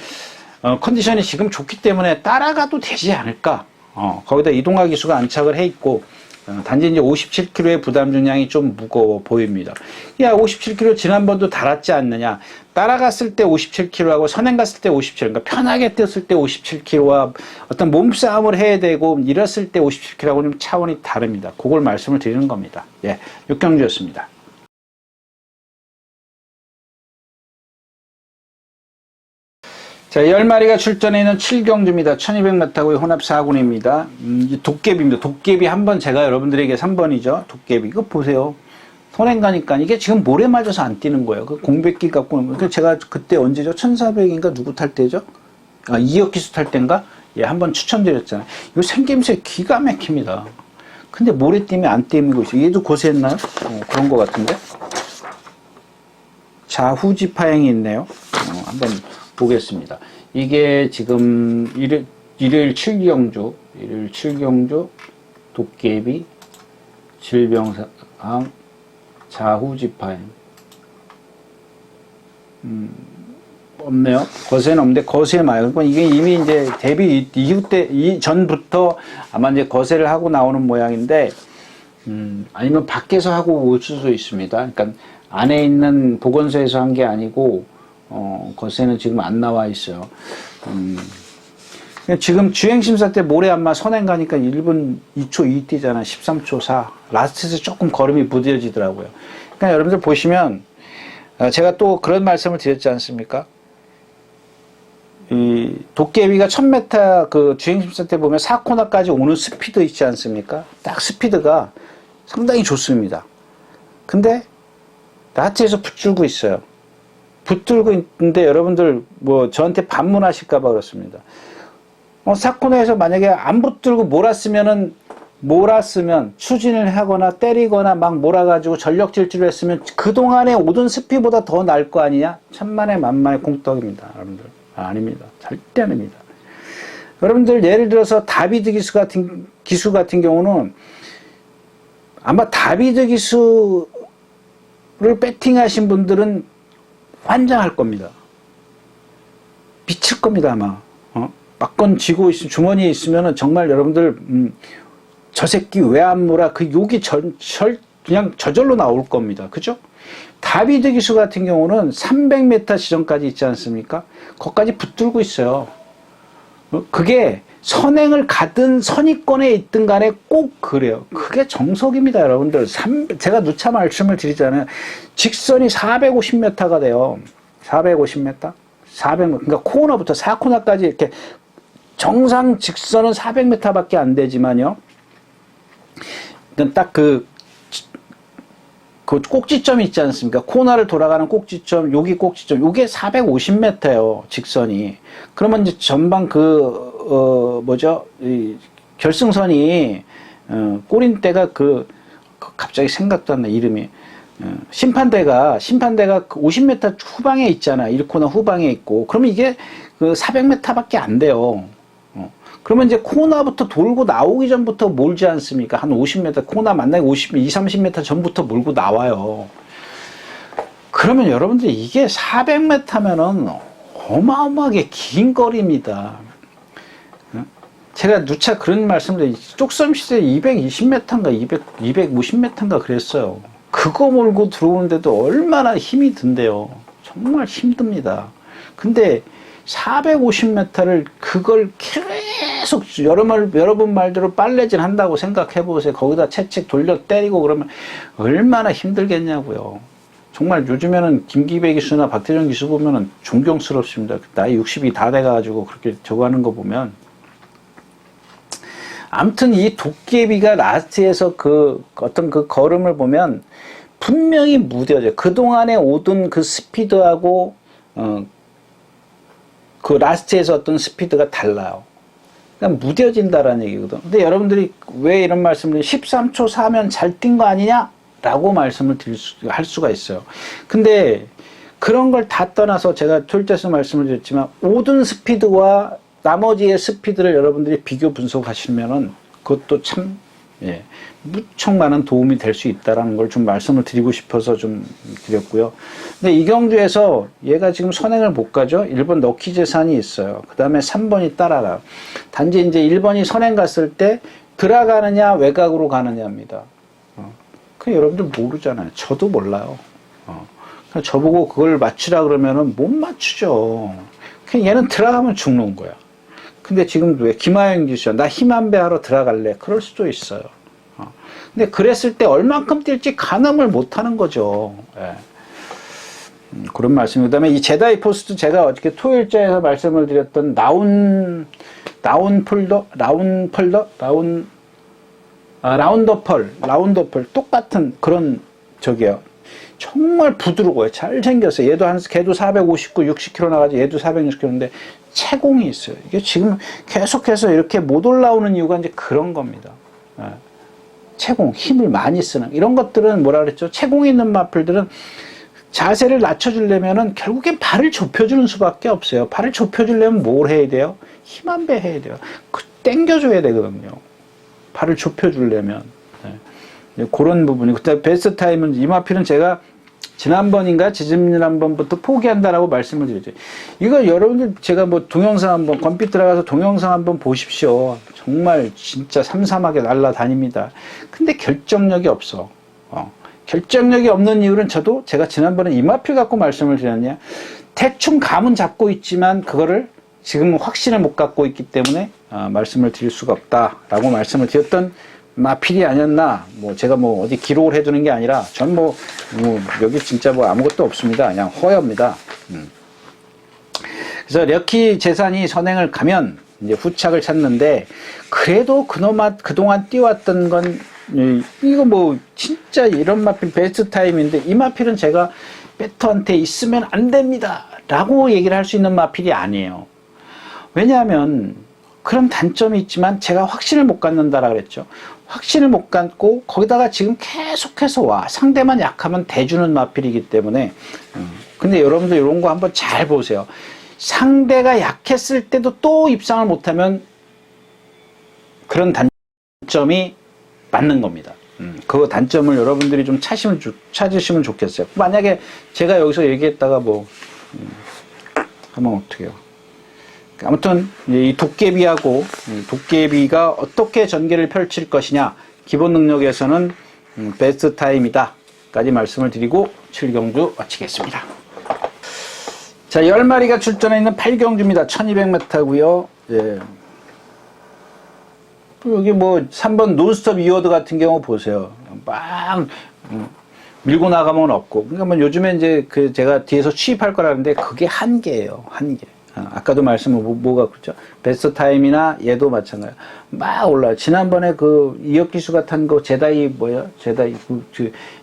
컨디션이 지금 좋기 때문에 따라가도 되지 않을까. 거기다 이동화 기수가 안착을 해 있고, 단지 이제 57kg의 부담 중량이 좀 무거워 보입니다. 야, 57kg 지난번도 달았지 않느냐. 따라갔을 때 57kg하고 선행 갔을 때 57kg, 그러니까 편하게 뛰었을 때 57kg와 어떤 몸싸움을 해야 되고 이랬을 때 57kg하고 좀 차원이 다릅니다. 그걸 말씀을 드리는 겁니다. 예, 6경주였습니다. 자, 10마리가 출전해 있는 7경주입니다. 1200m고의 혼합 4군입니다. 도깨비입니다. 도깨비 한번 제가 여러분들에게 3번이죠. 도깨비. 이거 보세요. 선행 가니까 이게 지금 모래 맞아서 안 뛰는 거예요. 그 공백기 갖고, 제가 그때 언제죠? 1400인가 누구 탈 때죠? 이혁 기수 탈 때인가? 예, 한번 추천드렸잖아요. 이거 생김새 기가 막힙니다. 근데 모래 때문에 안 때미고 있어요. 얘도 고생했나요? 그런 것 같은데. 자후지파행이 있네요. 한번 보겠습니다. 이게 지금 일요일 7경주 도깨비 질병상 자후지파행 없네요. 거세는 없는데 거세 말고, 그러니까 이게 이미 이제 데뷔 이후 때 전부터 아마 이제 거세를 하고 나오는 모양인데, 아니면 밖에서 하고 올 수도 있습니다. 그러니까 안에 있는 보건소에서 한 게 아니고 거세는 지금 안 나와 있어요. 지금 주행심사 때 모레 아마 선행 가니까 1분 2초 2 뛰잖아. 13초 4. 라스트에서 조금 걸음이 부드러지더라고요. 그러니까 여러분들 보시면, 제가 또 그런 말씀을 드렸지 않습니까? 이 도깨비가 1000m 그 주행심사 때 보면 4코너까지 오는 스피드 있지 않습니까? 딱 스피드가 상당히 좋습니다. 근데 라스트에서 붙들고 있어요. 붙들고 있는데 여러분들 뭐 저한테 반문하실까봐 그렇습니다. 4코너에서 만약에 안 붙들고 몰았으면 추진을 하거나 때리거나 막 몰아가지고 전력 질주를 했으면 그동안에 오던 스피드보다 더 날 거 아니냐? 천만에 만만의 공떡입니다. 여러분들. 아닙니다. 절대 아닙니다. 여러분들 예를 들어서 다비드 기수 같은 경우는 아마 다비드 기수를 배팅하신 분들은 환장할 겁니다. 미칠 겁니다, 아마. 막건 쥐고 주머니에 있으면은 정말 여러분들, 저 새끼 왜 안 몰아? 그 욕이 그냥 저절로 나올 겁니다. 그죠? 다비드 기수 같은 경우는 300m 지점까지 있지 않습니까? 거기까지 붙들고 있어요. 그게 선행을 가든 선입권에 있든 간에 꼭 그래요. 그게 정석입니다, 여러분들. 제가 누차 말씀을 드리잖아요. 직선이 450m가 돼요. 450m? 400m. 그러니까 코너부터 4코너까지 이렇게 정상 직선은 400m밖에 안 되지만요. 딱 그 꼭지점이 있지 않습니까? 코너를 돌아가는 꼭지점, 여기 꼭지점, 요게 450m예요, 직선이. 그러면 이제 전방 이 결승선이, 꼬린대가 갑자기 생각도 안 나, 이름이. 심판대가 50m 후방에 있잖아. 1코너 후방에 있고. 그러면 이게 400m밖에 안 돼요. 그러면 이제 코너부터 돌고 나오기 전부터 몰지 않습니까? 한 50m, 코너 만나기 30m 전부터 몰고 나와요. 그러면 여러분들 이게 400m면은 어마어마하게 긴 거리입니다. 제가 누차 그런 말씀을, 쪽섬 시대에 220m인가 250m인가 그랬어요. 그거 몰고 들어오는데도 얼마나 힘이 든대요. 정말 힘듭니다. 근데 450m를 그걸 계속 여러분 말대로 빨래질 한다고 생각해 보세요. 거기다 채찍 돌려 때리고 그러면 얼마나 힘들겠냐고요. 정말 요즘에는 김기배 기수나 박태정 기수 보면은 존경스럽습니다. 나이 60이 다 돼가지고 그렇게 저거 하는 거 보면. 아무튼 이 도깨비가 라스트에서 그 어떤 그 걸음을 보면 분명히 무뎌져요. 그동안에 오던 그 스피드하고, 그 라스트에서 어떤 스피드가 달라요. 그러니까 무뎌진다라는 얘기거든. 근데 여러분들이 왜 이런 말씀을 13초 4면 잘 뛴 거 아니냐? 라고 말씀을 할 수가 있어요. 근데 그런 걸 다 떠나서 제가 토요일에서 말씀을 드렸지만 오든 스피드와 나머지의 스피드를 여러분들이 비교 분석하시면은 그것도 참 무척 많은 도움이 될 수 있다는 걸 좀 말씀을 드리고 싶어서 좀 드렸고요. 근데 이 경주에서 얘가 지금 선행을 못 가죠. 1번 럭키 재산이 있어요. 그 다음에 3번이 따라가요. 단지 이제 1번이 선행 갔을 때 들어가느냐 외곽으로 가느냐입니다. 그 여러분들 모르잖아요. 저도 몰라요. 저보고 그걸 맞추라 그러면은 못 맞추죠. 그냥 얘는 들어가면 죽는 거야. 근데 지금 왜 김하영 기수야? 나 힘 한 배 하러 들어갈래. 그럴 수도 있어요. 근데 그랬을 때 얼만큼 뛸지 가늠을 못 하는 거죠. 예. 그런 말씀. 그 다음에 이 제다이 포스도 제가 어저께 토요일자에서 말씀을 드렸던 라운더펄 똑같은 그런 저기요. 정말 부드러워요. 잘 생겼어요. 걔도 459, 60km 나가지 얘도 460km인데 채공이 있어요. 이게 지금 계속해서 이렇게 못 올라오는 이유가 이제 그런 겁니다. 예. 채공, 힘을 많이 쓰는 이런 것들은 뭐라 그랬죠? 채공이 있는 마필들은 자세를 낮춰주려면은 결국엔 발을 좁혀주는 수밖에 없어요. 발을 좁혀주려면 뭘 해야 돼요? 힘 한 배 해야 돼요. 당겨줘야 되거든요. 발을 좁혀주려면. 네. 그런 부분이. 그때 베스트 타임은 이 마필은 제가 지난번인가 지난번부터 포기한다라고 말씀을 드렸죠. 이거 여러분들 제가 뭐 동영상 한번 컴퓨터 들어가서 동영상 한번 보십시오. 정말 진짜 삼삼하게 날아다닙니다. 근데 결정력이 없어. 결정력이 없는 이유는 제가 지난번에 이 마필 갖고 말씀을 드렸냐. 대충 감은 잡고 있지만 그거를 지금 확신을 못 갖고 있기 때문에 말씀을 드릴 수가 없다라고 말씀을 드렸던 마필이 아니었나. 제가 어디 기록을 해두는 게 아니라 전 여기 진짜 아무것도 없습니다. 그냥 허여입니다. 그래서 럭키 재산이 선행을 가면 이제 후착을 찾는데 그래도 그동안 뛰어왔던 건 이거 진짜 이런 마필 베스트 타임인데 이 마필은 제가 배터한테 있으면 안 됩니다 라고 얘기를 할 수 있는 마필이 아니에요. 왜냐하면 그런 단점이 있지만 제가 확신을 못 갖는다라 그랬죠. 확신을 못 갖고 거기다가 지금 계속해서 상대만 약하면 대주는 마필이기 때문에. 근데 여러분들 이런 거 한번 잘 보세요. 상대가 약했을 때도 또 입상을 못하면 그런 단점이 맞는 겁니다. 그 단점을 여러분들이 좀 찾으시면 좋겠어요. 만약에 제가 여기서 얘기했다가 하면 어떡해요. 아무튼 이 도깨비가 어떻게 전개를 펼칠 것이냐, 기본 능력에서는 베스트 타임이다 까지 말씀을 드리고 7경주 마치겠습니다. 자, 10마리가 출전해 있는 8경주입니다. 1200m고요. 예. 여기 3번 논스톱 이어드 같은 경우 보세요. 막 밀고 나가면 없고. 그러니까 요즘에 이제 제가 뒤에서 취입할 거라는데 그게 한계예요. 한계. 아까도 뭐가 그렇죠? 베스트 타임이나 얘도 마찬가지. 막 올라요. 지난번에 이혁 기수가 탄 제다이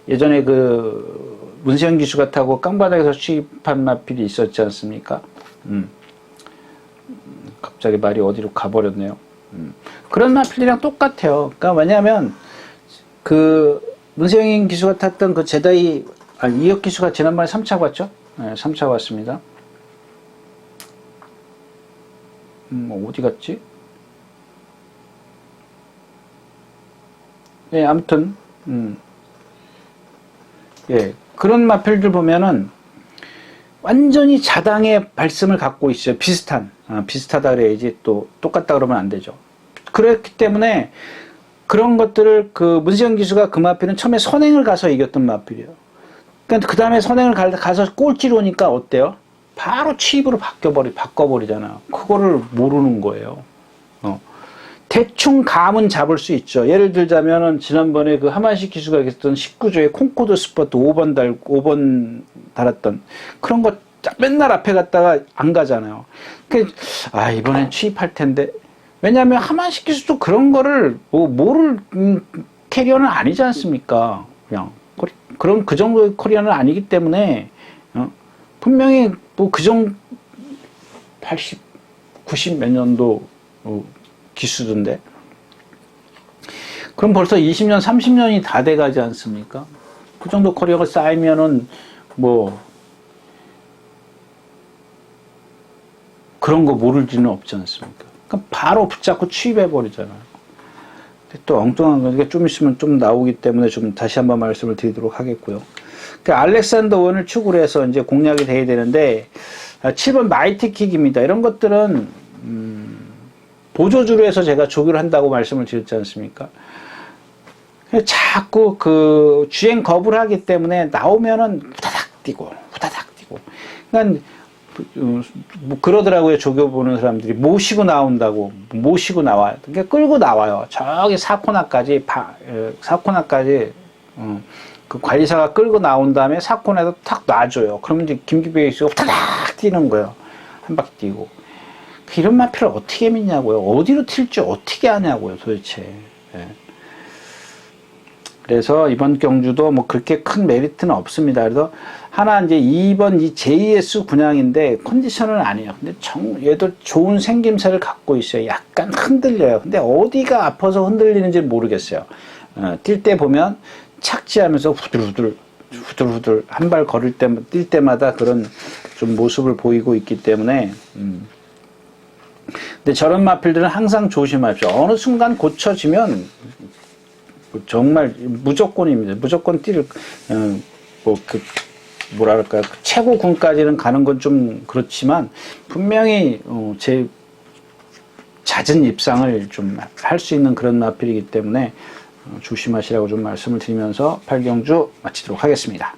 예전에 문세영 기수가 타고 깡바닥에서 취입한 마필이 있었지 않습니까? 갑자기 말이 어디로 가버렸네요. 그런 마필이랑 똑같아요. 그러니까 왜냐하면 문세영 기수가 탔던 이혁 기수가 지난번에 3차 왔죠? 네, 3차 왔습니다. 어디 갔지? 예, 아무튼, 예, 그런 마필들 보면은 완전히 자당의 발성을 갖고 있어요. 비슷하다 그래야지 또 똑같다 그러면 안 되죠. 그렇기 때문에 그런 것들을 그 문세영 기수가 그 마필은 처음에 선행을 가서 이겼던 마필이에요. 그러니까 그 다음에 선행을 가서 꼴찌로 오니까 어때요? 바로 취입으로 바꿔버리잖아요. 그거를 모르는 거예요. 대충 감은 잡을 수 있죠. 예를 들자면은 지난번에 그 하만식 기수가 했던 19조에 콩코드 스포트 5번 달았던 그런 거 맨날 앞에 갔다가 안 가잖아요. 이번엔 취입할 텐데. 왜냐하면 하만식 기수도 그런 거를 모를 캐리어는 아니지 않습니까? 그냥 그런 그 정도의 커리어는 아니기 때문에 분명히 그 정도 80, 90 몇 년도 기수던데. 그럼 벌써 20년, 30년이 다 돼가지 않습니까? 그 정도 커리어가 쌓이면은 그런 거 모를 리는 없지 않습니까? 그러니까 바로 붙잡고 취입해버리잖아요. 또 엉뚱한 거니까 좀 있으면 좀 나오기 때문에 좀 다시 한번 말씀을 드리도록 하겠고요. 그러니까 알렉산더 원을 축으로 해서 이제 공략이 돼야 되는데, 7번 마이티킥입니다. 이런 것들은, 보조주로 해서 제가 조교를 한다고 말씀을 드렸지 않습니까? 자꾸 그 주행 거부를 하기 때문에 나오면은 후다닥 뛰고. 그러니까 그러더라고요. 조교 보는 사람들이 모시고 나온다고. 모시고 나와요. 그러니까 끌고 나와요. 저기 사코나까지 그 관리사가 끌고 나온 다음에 사코나에서 탁 놔줘요. 그러면 이제 김기배 씨가 후다닥 뛰는 거예요. 한 바퀴 뛰고. 이런 마필을 어떻게 믿냐고요. 어디로 튈지 어떻게 아냐고요, 도대체. 예. 그래서 이번 경주도 그렇게 큰 메리트는 없습니다. 그래서 하나 이제 2번 이 JS 분양인데 컨디션은 아니에요. 근데 얘도 좋은 생김새를 갖고 있어요. 약간 흔들려요. 근데 어디가 아파서 흔들리는지 모르겠어요. 뛸 때 보면 착지하면서 후들후들 한 발 뛸 때마다 그런 좀 모습을 보이고 있기 때문에 근데 저런 마필들은 항상 조심하십시오. 어느 순간 고쳐지면 정말 무조건입니다. 무조건 최고군까지는 가는 건 좀 그렇지만 분명히 제 잦은 입상을 좀 할 수 있는 그런 마필이기 때문에 조심하시라고 좀 말씀을 드리면서 8경주 마치도록 하겠습니다.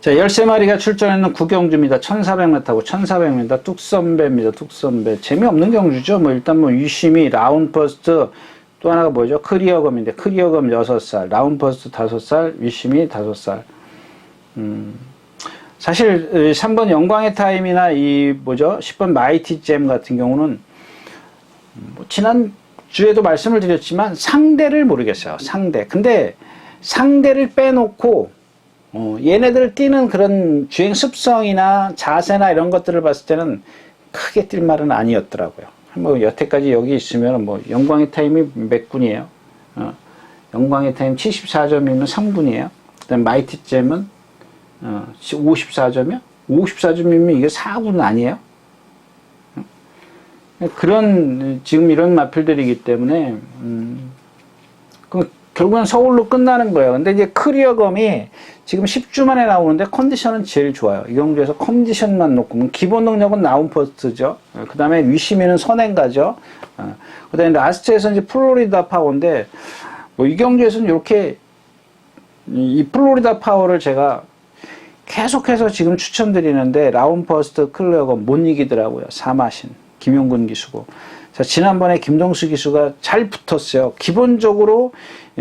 자, 13마리가 출전했는 9경주입니다. 1400m 타고 1400m 뚝선배입니다. 뚝선배. 재미없는 경주죠. 일단 유심히 라운퍼스트 또 하나가 뭐죠? 크리어검인데 크리어검 6살, 라운퍼스트 5살, 유심히 5살. 사실 3번 영광의 타임이나 10번 마이티잼 같은 경우는 지난 주에도 말씀을 드렸지만 상대를 모르겠어요. 근데 상대를 빼놓고 얘네들 뛰는 그런 주행 습성이나 자세나 이런 것들을 봤을 때는 크게 뛸 말은 아니었더라고요. 여태까지 여기 있으면 영광의 타임이 몇 분이에요? 영광의 타임 74점이면 3분이에요. 그 다음 마이티잼은 54점이요? 54점이면 이게 4분 아니에요? 지금 이런 마필들이기 때문에, 결국은 서울로 끝나는 거예요. 근데 이제 크리어검이 지금 10주 만에 나오는데 컨디션은 제일 좋아요. 이 경주에서 컨디션만 놓고, 기본 능력은 라운퍼스트죠. 그 다음에 위시미는 선행가죠. 그 다음에 라스트에서 이제 플로리다 파워인데, 이 경주에서는 이렇게, 이 플로리다 파워를 제가 계속해서 지금 추천드리는데, 라운퍼스트 클리어검 못 이기더라고요. 사마신. 김용근 기수고. 자, 지난번에 김동수 기수가 잘 붙었어요. 기본적으로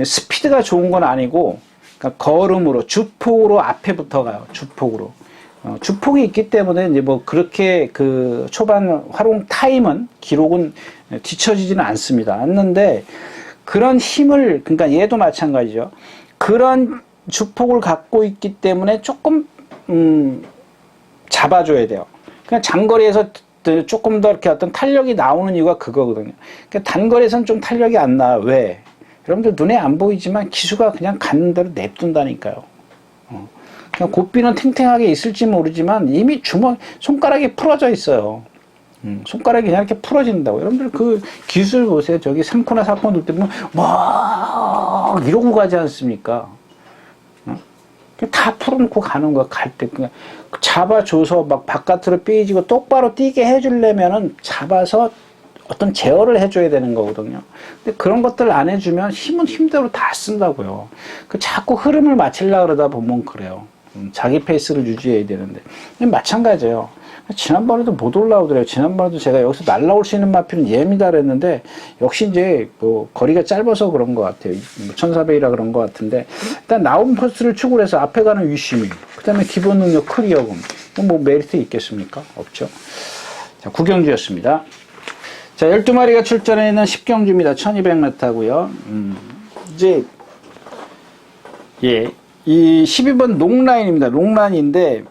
스피드가 좋은 건 아니고, 그러니까 걸음으로, 주폭으로 앞에 붙어가요. 주폭으로. 주폭이 있기 때문에 이제 그렇게 그 초반 활용 타임은, 기록은 뒤처지지는 않는데, 그런 힘을, 그러니까 얘도 마찬가지죠. 그런 주폭을 갖고 있기 때문에 조금, 잡아줘야 돼요. 그냥 장거리에서 조금 더 이렇게 어떤 탄력이 나오는 이유가 그거거든요. 그러니까 단거리에서는 좀 탄력이 안 나요. 왜? 여러분들 눈에 안 보이지만 기수가 그냥 가는 대로 냅둔다니까요. 그냥 고삐는 탱탱하게 있을지 모르지만 이미 손가락이 풀어져 있어요. 손가락이 그냥 이렇게 풀어진다고. 여러분들 그 기술 보세요. 저기 3코나 4코 돌 때 보면 막 이러고 가지 않습니까? 다 풀어놓고 가는 거야, 갈 때. 그냥 잡아줘서 막 바깥으로 삐지고 똑바로 뛰게 해주려면은 잡아서 어떤 제어를 해줘야 되는 거거든요. 근데 그런 것들 안 해주면 힘은 힘대로 다 쓴다고요. 자꾸 흐름을 맞추려고 그러다 보면 그래요. 자기 페이스를 유지해야 되는데. 마찬가지예요. 지난번에도 못 올라오더래요. 지난번에도 제가 여기서 날라올 수 있는 마필은 얘입니다 그랬는데, 역시 이제 뭐 거리가 짧아서 그런 것 같아요. 1400이라 그런 것 같은데, 일단 나온 포스를 추구를 해서 앞에 가는 위심이, 그 다음에 기본 능력 클리어금, 뭐 메리트 있겠습니까? 없죠. 자, 구경주였습니다. 자, 12마리가 출전해 있는 10경주입니다. 1200m고요. 이제, 예, 이 12번 롱라인입니다. 롱라인인데,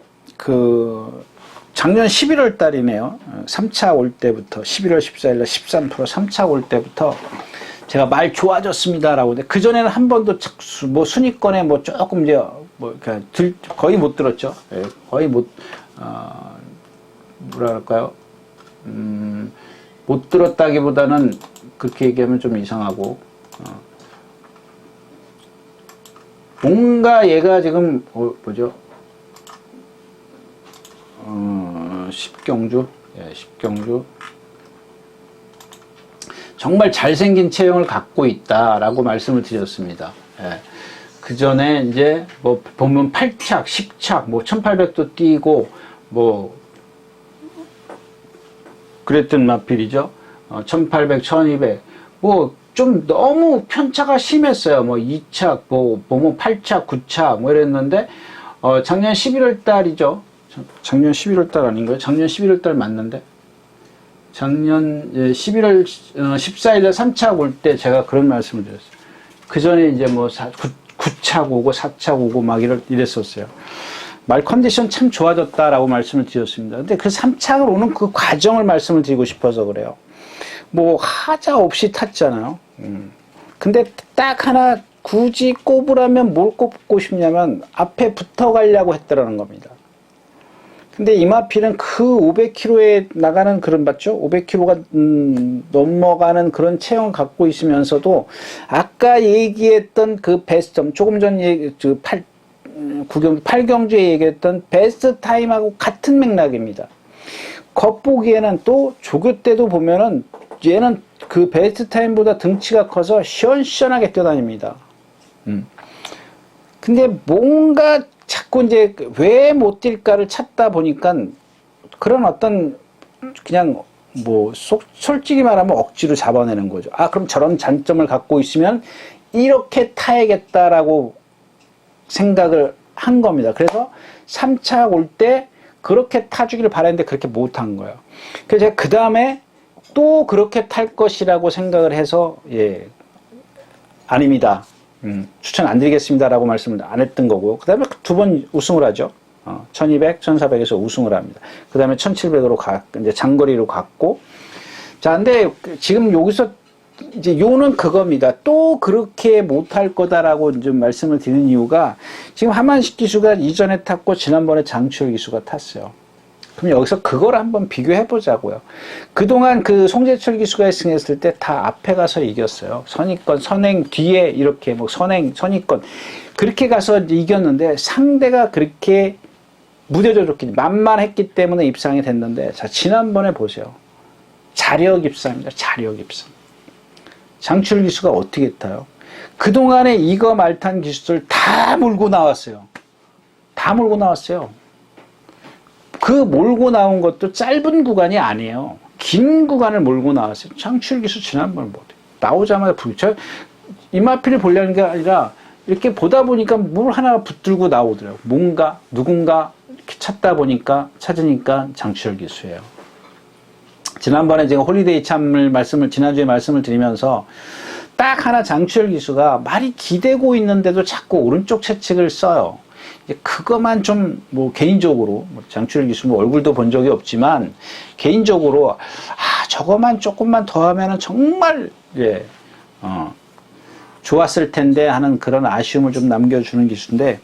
작년 11월 달이네요. 3차 올 때부터, 11월 14일 날 13% 3차 올 때부터 제가 말 좋아졌습니다. 라고. 그전에는 한 번도 뭐 순위권에 뭐 조금 이제, 뭐, 거의 못 들었죠. 예, 거의 못, 뭐라 할까요? 못 들었다기보다는 그렇게 얘기하면 좀 이상하고, 뭔가 얘가 지금, 뭐죠? 10경주, 예, 10경주. 정말 잘생긴 체형을 갖고 있다라고 말씀을 드렸습니다. 예. 그 전에 이제 뭐 보면 8착, 10착, 뭐 1800도 뛰고 뭐 그랬던 마필이죠. 1800, 1200. 뭐 좀 너무 편차가 심했어요. 뭐 2착, 뭐 8착, 9착 뭐 이랬는데 작년 11월 달이죠. 작년 11월 달 아닌가요? 작년 11월 달 맞는데? 작년 11월 14일에 3차 올 때 제가 그런 말씀을 드렸어요. 그 전에 이제 뭐 9차 오고 4차 오고 막 이랬었어요. 말 컨디션 참 좋아졌다라고 말씀을 드렸습니다. 근데 그 3차를 오는 그 과정을 말씀을 드리고 싶어서 그래요. 뭐 하자 없이 탔잖아요. 근데 딱 하나 굳이 꼽으라면 뭘 꼽고 싶냐면 앞에 붙어가려고 했더라는 겁니다. 근데 이마필은 그 500km에 나가는 그런, 맞죠? 500km가 넘어가는 그런 체형을 갖고 있으면서도 아까 얘기했던 그 베스트, 조금 전 8경주에 얘기했던 베스트 타임하고 같은 맥락입니다. 겉보기에는 또 조교 때도 보면은 얘는 그 베스트 타임보다 등치가 커서 시원시원하게 뛰어다닙니다. 근데 뭔가 자꾸 이제 왜 못 뛸까를 찾다 보니까 그런 어떤 그냥 뭐 솔직히 말하면 억지로 잡아내는 거죠. 아, 그럼 저런 장점을 갖고 있으면 이렇게 타야겠다라고 생각을 한 겁니다. 그래서 3차 올 때 그렇게 타주기를 바랬는데 그렇게 못한 거예요. 그래서 제가 그 다음에 또 그렇게 탈 것이라고 생각을 해서, 예, 아닙니다. 추천 안 드리겠습니다라고 말씀을 안 했던 거고, 그 다음에 두 번 우승을 하죠. 1200, 1400에서 우승을 합니다. 그 다음에 1700으로 이제 장거리로 갔고, 자, 근데 지금 여기서 이제 요는 그겁니다. 또 그렇게 못할 거다라고 좀 말씀을 드리는 이유가, 지금 하만식 기수가 이전에 탔고, 지난번에 장추열 기수가 탔어요. 그럼 여기서 그걸 한번 비교해 보자고요. 그동안 그 송재철 기수가 승했을 때 다 앞에 가서 이겼어요. 선의권, 선행 뒤에 이렇게 뭐 선의권 그렇게 가서 이겼는데 상대가 그렇게 무뎌졌기 만만했기 때문에 입상이 됐는데, 자, 지난번에 보세요. 자력 입상입니다. 자력 입상. 장추열 기수가 어떻게 타요? 그동안에 이거 말탄 기수들 다 몰고 나왔어요. 다 몰고 나왔어요. 그 몰고 나온 것도 짧은 구간이 아니에요. 긴 구간을 몰고 나왔어요. 장추열 기수 지난번에 뭐 나오자마자 이마필을 보려는 게 아니라 이렇게 보다 보니까 뭘 하나 붙들고 나오더라고요. 뭔가 누군가 이렇게 찾으니까 장추열 기수예요. 지난번에 제가 홀리데이 참을 지난주에 말씀을 드리면서 딱 하나 장추열 기수가 말이 기대고 있는데도 자꾸 오른쪽 채찍을 써요. 그거만 좀 뭐 개인적으로 장추열 기수 뭐 얼굴도 본 적이 없지만 개인적으로 저거만 조금만 더 하면은 정말 좋았을 텐데 하는 그런 아쉬움을 좀 남겨주는 기수인데,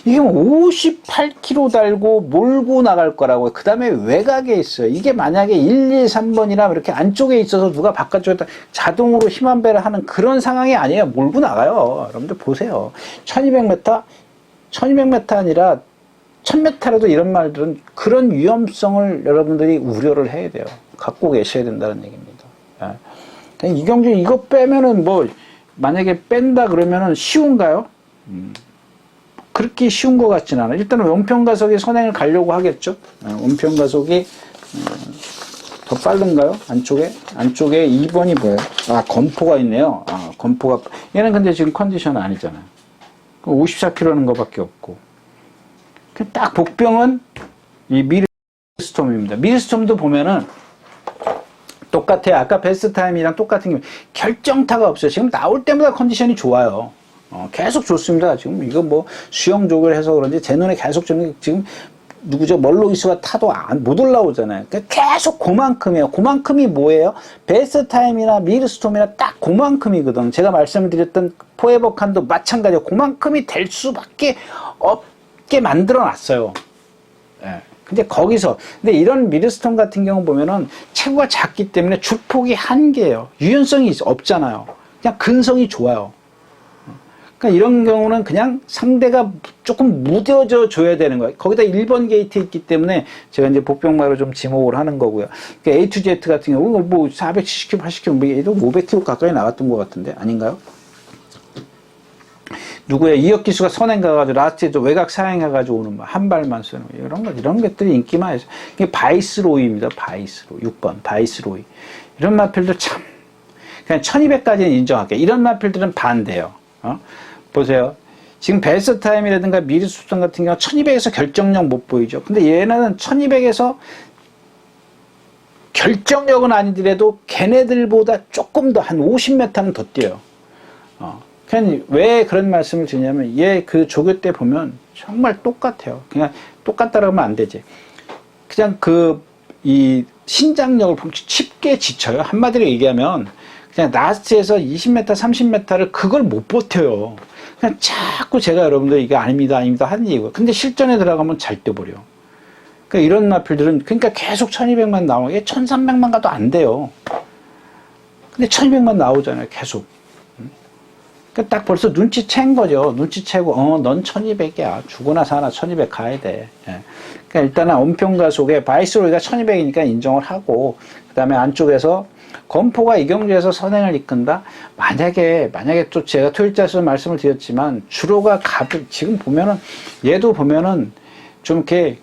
이게 58km 달고 몰고 나갈 거라고. 그 다음에 외곽에 있어요. 이게 만약에 1, 2, 3번이나 이렇게 안쪽에 있어서 누가 바깥쪽에 자동으로 힘 한 배를 하는 그런 상황이 아니에요. 몰고 나가요. 여러분들 보세요. 1200m 1200m 아니라 1000m라도 이런 말들은 그런 위험성을 여러분들이 우려를 해야 돼요. 갖고 계셔야 된다는 얘기입니다. 예. 이경주 이거 빼면은 뭐 만약에 뺀다 그러면은 쉬운가요? 그렇게 쉬운 것 같지는 않아요. 일단은 은평가속이 선행을 가려고 하겠죠. 은평가속이 더 빠른가요? 안쪽에 2번이 뭐예요? 건포가 있네요. 건포가 얘는 근데 지금 컨디션 아니잖아요. 54km는 거밖에 없고. 딱 복병은 이 미르스톰입니다. 미르스톰도 보면은 똑같아요. 아까 베스트 타임이랑 똑같은 게 결정타가 없어요. 지금 나올 때마다 컨디션이 좋아요. 계속 좋습니다. 지금 이거 뭐 수영족을 해서 그런지 제 눈에 계속 지금 누구죠? 멀로이스가 타도 못 올라오잖아요. 계속 그만큼이에요. 그만큼이 뭐예요? 베스트 타임이나 미르스톰이나 딱 그만큼이거든. 제가 말씀드렸던 포에버 칸도 마찬가지예요. 그만큼이 될 수밖에 없게 만들어 놨어요. 예. 근데 근데 이런 미르스톰 같은 경우 보면은 체구가 작기 때문에 주폭이 한계예요. 유연성이 없잖아요. 그냥 근성이 좋아요. 그러니까 이런 경우는 그냥 상대가 조금 무뎌져 줘야 되는 거예요. 거기다 1번 게이트 있기 때문에 제가 이제 복병마로 좀 지목을 하는 거고요. 그러니까 A to Z 같은 경우 뭐 470km, 80km, 얘도 500km 가까이 나갔던 것 같은데 아닌가요? 누구야? 이혁 기수가 선행 가가지고 라스트에도 외곽 사행 해가지고 오는 한 발만 쓰는 거 이런 것들이 인기만 해서 이게 바이스로이입니다. 바이스로이 6번 바이스로이 이런 마필도 참 그냥 1200까지는 인정할게요. 이런 마필들은 반대요. 보세요. 지금 베스트 타임이라든가 미르스톰 같은 경우 1200에서 결정력 못 보이죠. 근데 얘네는 1200에서 결정력은 아니더라도 걔네들보다 조금 더 한 50m는 더 뛰어요. 그냥 왜 그런 말씀을 드리냐면 얘 그 조교 때 보면 정말 똑같아요. 그냥 똑같다라고 하면 안 되지. 그냥 이 신장력을 쉽게 지쳐요. 한마디로 얘기하면 그냥 라스트에서 20m, 30m를 그걸 못 버텨요. 그냥 자꾸 제가 여러분들 이게 아닙니다 하는 얘기고. 근데 실전에 들어가면 잘 뛰어버려. 그러니까 이런 마필들은 그러니까 계속 1200만 나오고 얘 1300만 가도 안 돼요. 근데 1200만 나오잖아요. 계속. 그러니까 딱 벌써 눈치챈 거죠. 눈치채고 넌 1200이야. 죽으나 사나 1200 가야 돼. 예. 그러니까 일단은 은평가속에 바이스로이가 1200이니까 인정을 하고 그 다음에 안쪽에서 건포가 이경주에서 선행을 이끈다? 만약에 또 제가 토요일자에서 말씀을 드렸지만 주로가 지금 보면은 얘도 보면은 좀 이렇게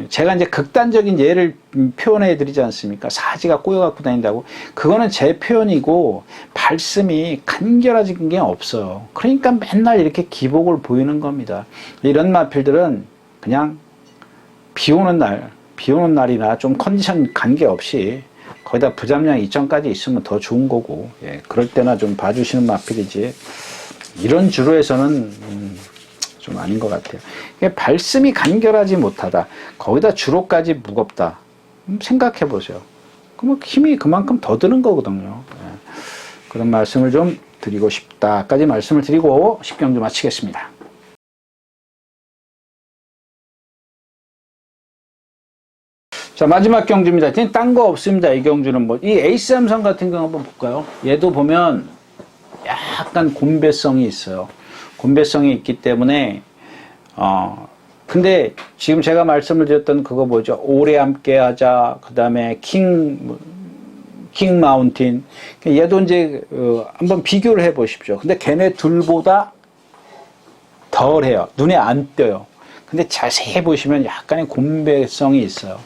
제가 이제 극단적인 예를 표현해 드리지 않습니까? 사지가 꼬여갖고 다닌다고. 그거는 제 표현이고 발씀이 간결해진 게 없어요. 그러니까 맨날 이렇게 기복을 보이는 겁니다. 이런 마필들은 그냥 비 오는 날이나 좀 컨디션 관계없이 거기다 부잡량 2점까지 있으면 더 좋은 거고, 예, 그럴 때나 좀 봐주시는 마필이지, 이런 주로에서는, 좀 아닌 것 같아요. 발씀이 간결하지 못하다. 거기다 주로까지 무겁다. 생각해 보세요. 그럼 힘이 그만큼 더 드는 거거든요. 예, 그런 말씀을 좀 드리고 싶다까지 말씀을 드리고 10경주 마치겠습니다. 자, 마지막 경주입니다. 딴 거 없습니다. 이 경주는 이 에이스 삼성 같은 경우 한번 볼까요? 얘도 보면 약간 곤배성이 있어요. 곤배성이 있기 때문에, 근데 지금 제가 말씀을 드렸던 그거 뭐죠? 오래 함께 하자. 그 다음에 킹 마운틴. 얘도 이제, 한번 비교를 해 보십시오. 근데 걔네 둘보다 덜 해요. 눈에 안 띄어요. 근데 자세히 보시면 약간의 곤배성이 있어요.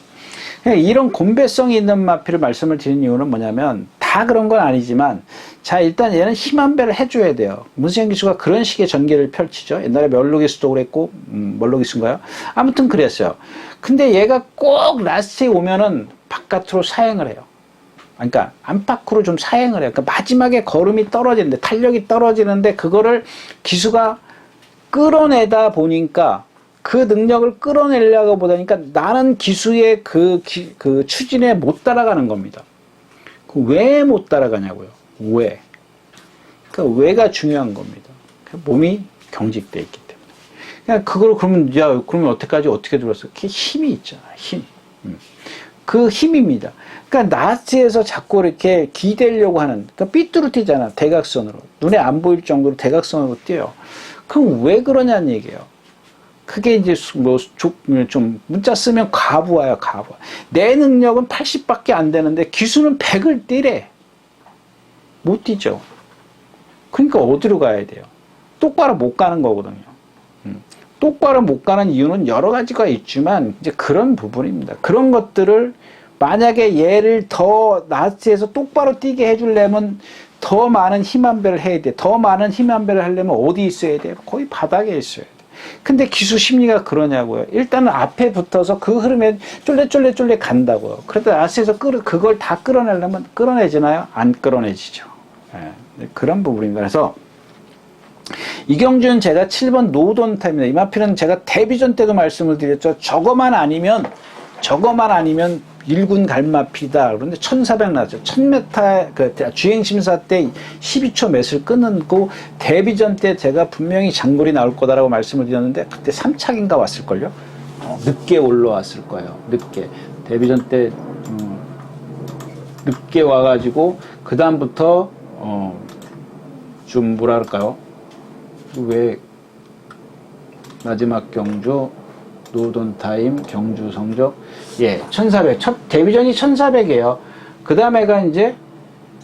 이런 곤배성이 있는 마필을 말씀을 드린 이유는 뭐냐면 다 그런 건 아니지만 자 일단 얘는 힘 한 배를 해줘야 돼요. 문세영 기수가 그런 식의 전개를 펼치죠. 옛날에 멸로기수도 그랬고 멸로기수인가요? 아무튼 그랬어요. 근데 얘가 꼭 라스트에 오면은 바깥으로 사행을 해요. 그러니까 안팎으로 좀 사행을 해요. 그러니까 마지막에 걸음이 떨어지는데 탄력이 떨어지는데 그거를 기수가 끌어내다 보니까 그 능력을 끌어내려고 보다니까 나는 기수의 그 추진에 못 따라가는 겁니다. 왜 못 따라가냐고요? 왜? 그 왜가 중요한 겁니다. 몸이 경직되어 있기 때문에. 그러니까 그걸 그러면 어떻게 들었어? 그 힘이 있잖아, 힘. 그 힘입니다. 그러니까 나스에서 자꾸 이렇게 기대려고 하는, 그러니까 삐뚤어뜨잖아, 대각선으로. 눈에 안 보일 정도로 대각선으로 뛰어요. 그럼 왜 그러냐는 얘기예요. 그게 이제 좀 문자 쓰면 가부와요, 가부. 내 능력은 80밖에 안 되는데 기수는 100을 뛰래. 못 뛰죠. 그러니까 어디로 가야 돼요? 똑바로 못 가는 거거든요. 똑바로 못 가는 이유는 여러 가지가 있지만 이제 그런 부분입니다. 그런 것들을 만약에 얘를 더 나스에서 똑바로 뛰게 해주려면 더 많은 힘 한 배를 해야 돼. 더 많은 힘 한 배를 하려면 어디 있어야 돼요? 거의 바닥에 있어야 돼. 근데 기수 심리가 그러냐고요. 일단은 앞에 붙어서 그 흐름에 쫄래쫄래 간다고요. 그래도 나스에서 그걸 다 끌어내려면 끌어내지나요? 안 끌어내지죠. 네, 그런 부분입니다. 그래서 이경준 제가 7번 노돈타입니다. 이 마필은 제가 데뷔전 때도 말씀을 드렸죠. 저거만 아니면 1군 갈 마필이다. 그런데 1400 나왔죠. 1000m 그 주행심사 때 12초 몇을 끊고 데뷔전 때 제가 분명히 장골이 나올 거다라고 말씀을 드렸는데 그때 3착인가 왔을걸요. 늦게 올라왔을 거예요. 늦게. 데뷔전 때 늦게 와가지고 그 다음부터 좀 뭐랄까요? 왜 마지막 경주 노돈 타임 경주 성적 1400 첫 데뷔전이 1400이에요. 그 다음에가 이제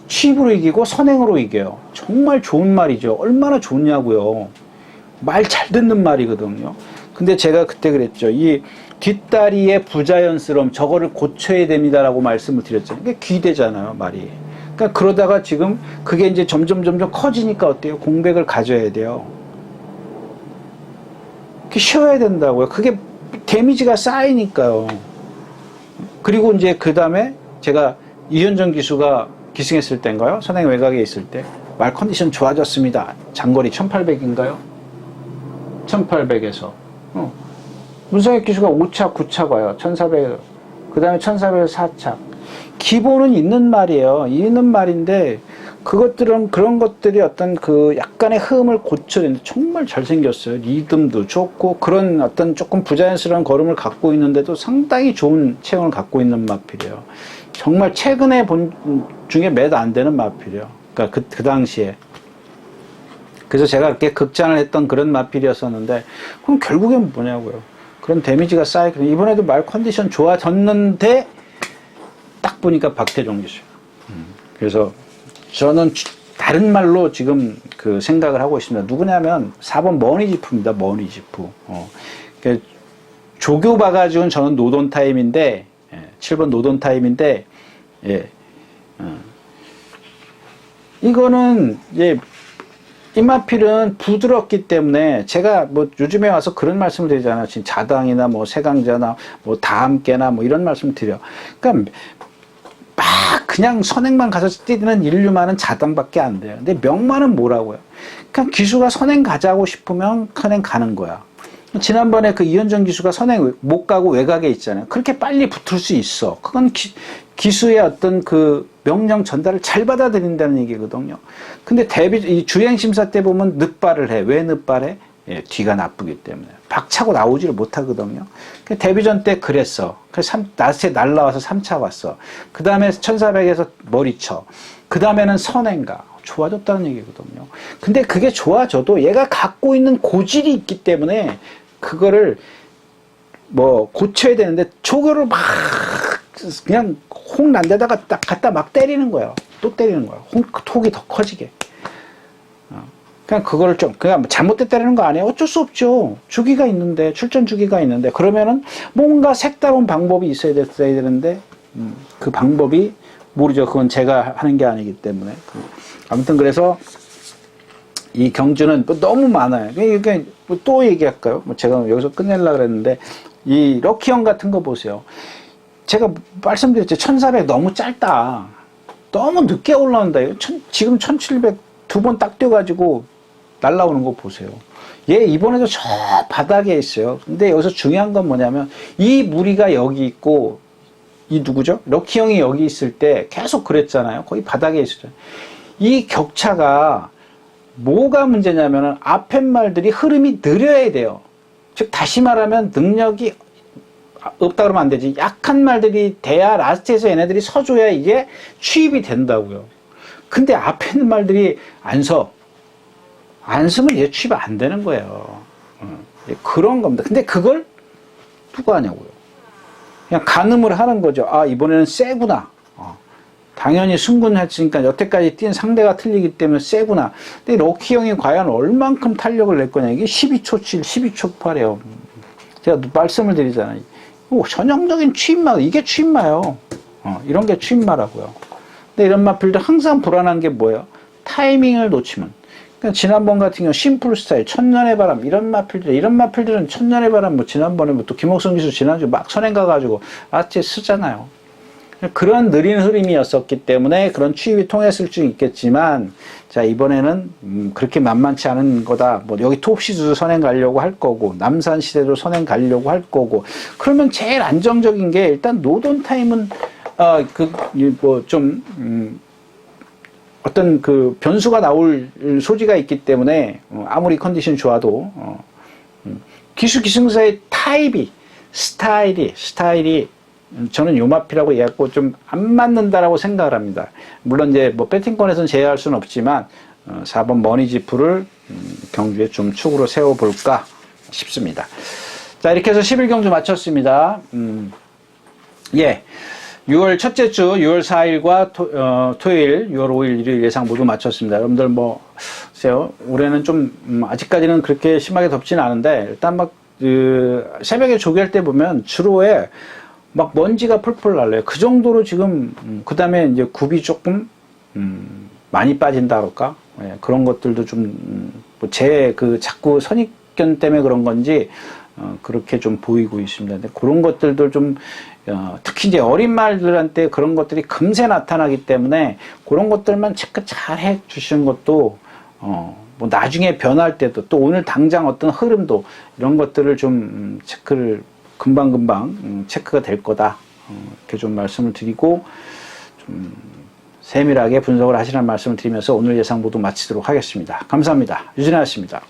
취입으로 이기고 선행으로 이겨요. 정말 좋은 말이죠. 얼마나 좋냐고요. 말 잘 듣는 말이거든요. 근데 제가 그때 그랬죠. 이 뒷다리의 부자연스러움 저거를 고쳐야 됩니다라고 말씀을 드렸죠. 이게 귀대잖아요, 말이. 그러니까 그러다가 지금 그게 이제 점점 커지니까 어때요? 공백을 가져야 돼요. 쉬어야 된다고요. 그게 데미지가 쌓이니까요. 그리고 이제 그 다음에 제가 이현정 기수가 기승했을 때인가요? 선행 외곽에 있을 때 말 컨디션 좋아졌습니다. 장거리 1800인가요? 1800에서 문성혁 기수가 5차 9차 가요. 1400 그 다음에 1400 4차 기본은 있는 말이에요. 있는 말인데 그것들은 그런 것들이 어떤 그 약간의 흐름을 고쳐내는데 정말 잘생겼어요. 리듬도 좋고 그런 어떤 조금 부자연스러운 걸음을 갖고 있는데도 상당히 좋은 체형을 갖고 있는 마필이에요. 정말 최근에 본 중에 몇 안 되는 마필이에요. 그러니까 그 당시에. 그래서 제가 그렇게 극찬을 했던 그런 마필이었었는데 그럼 결국엔 뭐냐고요. 그런 데미지가 쌓이고 이번에도 말 컨디션 좋아졌는데 딱 보니까 박태종 기수. 그래서 저는 다른 말로 지금 그 생각을 하고 있습니다. 누구냐면 4번 머니지프입니다. 머니지프. 그러니까 조교 봐가지고는 저는 노돈 타임인데 7번 노돈 타임인데 이거는 이마필은 부드럽기 때문에 제가 뭐 요즘에 와서 그런 말씀을 드리잖아요. 지금 자당이나 뭐 세강자나 뭐 다함께나 뭐 이런 말씀을 드려. 그러니까 막 그냥 선행만 가서 뛰는 인류만은 자당밖에 안 돼요. 근데 명만은 뭐라고요? 그러니까 기수가 선행 가자고 싶으면 선행 가는 거야. 지난번에 그 이현정 기수가 선행 못 가고 외곽에 있잖아요. 그렇게 빨리 붙을 수 있어. 그건 기수의 어떤 그 명령 전달을 잘 받아들인다는 얘기거든요. 근데 이 주행심사 때 보면 늑발을 해. 왜 늑발해? 뒤가 나쁘기 때문에. 박차고 나오지를 못하거든요. 데뷔전 때 그랬어. 그래서 나스에 날라와서 3차 왔어. 그 다음에 1400에서 머리 쳐. 그 다음에는 선행가. 좋아졌다는 얘기거든요. 근데 그게 좋아져도 얘가 갖고 있는 고질이 있기 때문에 그거를 뭐 고쳐야 되는데 저거를 막 그냥 홍 난 데다가 딱 갖다 막 때리는 거예요. 또 때리는 거예요. 톡이 더 커지게. 그냥 그거를 그냥 잘못됐다는 거 아니에요. 어쩔 수 없죠. 주기가 있는데, 출전 주기가 있는데, 그러면은 뭔가 색다른 방법이 있어야 되는데, 그 방법이 모르죠. 그건 제가 하는 게 아니기 때문에. 아무튼 그래서 이 경주는 너무 많아요. 이게 또 얘기할까요? 제가 여기서 끝내려고 그랬는데, 이 럭키형 같은 거 보세요. 제가 말씀드렸죠. 1400 너무 짧다. 너무 늦게 올라온다. 지금 1700 두 번 딱 뛰어가지고 날라오는 거 보세요. 얘 이번에도 저 바닥에 있어요. 근데 여기서 중요한 건 뭐냐면 이 무리가 여기 있고 이 누구죠? 럭키 형이 여기 있을 때 계속 그랬잖아요. 거의 바닥에 있었잖아요. 이 격차가 뭐가 문제냐면은 앞에 말들이 흐름이 느려야 돼요. 즉 다시 말하면 능력이 없다 그러면 안 되지. 약한 말들이 돼야 라스트에서 얘네들이 서줘야 이게 취입이 된다고요. 근데 앞에 있는 말들이 안 서면 얘 취입 안 되는 거예요. 그런 겁니다. 근데 그걸 누가 하냐고요. 그냥 가늠을 하는 거죠. 아, 이번에는 세구나. 당연히 승군했으니까 여태까지 뛴 상대가 틀리기 때문에 세구나. 근데 럭키 형이 과연 얼만큼 탄력을 낼 거냐. 이게 12초 7, 12초 8이에요. 제가 말씀을 드리잖아요. 전형적인 취임마, 이게 취임마요. 이런 게 취임마라고요. 근데 이런 마필드 항상 불안한 게 뭐예요? 타이밍을 놓치면. 그러니까 지난번 같은 경우 심플 스타일, 천년의 바람, 이런 마필들은 천년의 바람, 뭐 지난번에 뭐 또 김옥성 기수 지난주 막 선행 가가지고 아치 쓰잖아요. 그런 느린 흐름이었었기 때문에 그런 취입이 통했을 수 있겠지만, 자, 이번에는 그렇게 만만치 않은 거다. 뭐 여기 톱시드도 선행 가려고 할 거고, 남산 시대도 선행 가려고 할 거고, 그러면 제일 안정적인 게 일단 노던 타임은 어떤 그 변수가 나올 소지가 있기 때문에 아무리 컨디션이 좋아도 기수 기승사의 스타일이 저는 요마피라고 이해하고 좀 안 맞는다라고 생각을 합니다. 물론 이제 뭐 배팅권에서는 제외할 수는 없지만 4번 머니지프를 경주에 좀 축으로 세워볼까 싶습니다. 자, 이렇게 해서 11경주 마쳤습니다. 예. 6월 첫째 주 6월 4일과 토요일 6월 5일 일요일 예상 모두 마쳤습니다. 여러분들 뭐 글쎄요, 올해는 좀 아직까지는 그렇게 심하게 덥지는 않은데 일단 막 새벽에 조개할 때 보면 주로에 막 먼지가 펄펄 날려요. 그 정도로 지금 그 다음에 이제 굽이 조금 많이 빠진다 그럴까? 예, 그런 것들도 좀 제 그 자꾸 선입견 때문에 그런 건지 그렇게 좀 보이고 있습니다. 근데 그런 것들도 좀 특히 이제 어린 말들한테 그런 것들이 금세 나타나기 때문에 그런 것들만 체크 잘 해 주시는 것도 뭐 나중에 변할 때도 또 오늘 당장 어떤 흐름도 이런 것들을 좀 체크를 금방금방 체크가 될 거다. 이렇게 좀 말씀을 드리고 좀 세밀하게 분석을 하시라는 말씀을 드리면서 오늘 예상 모두 마치도록 하겠습니다. 감사합니다. 유진아였습니다.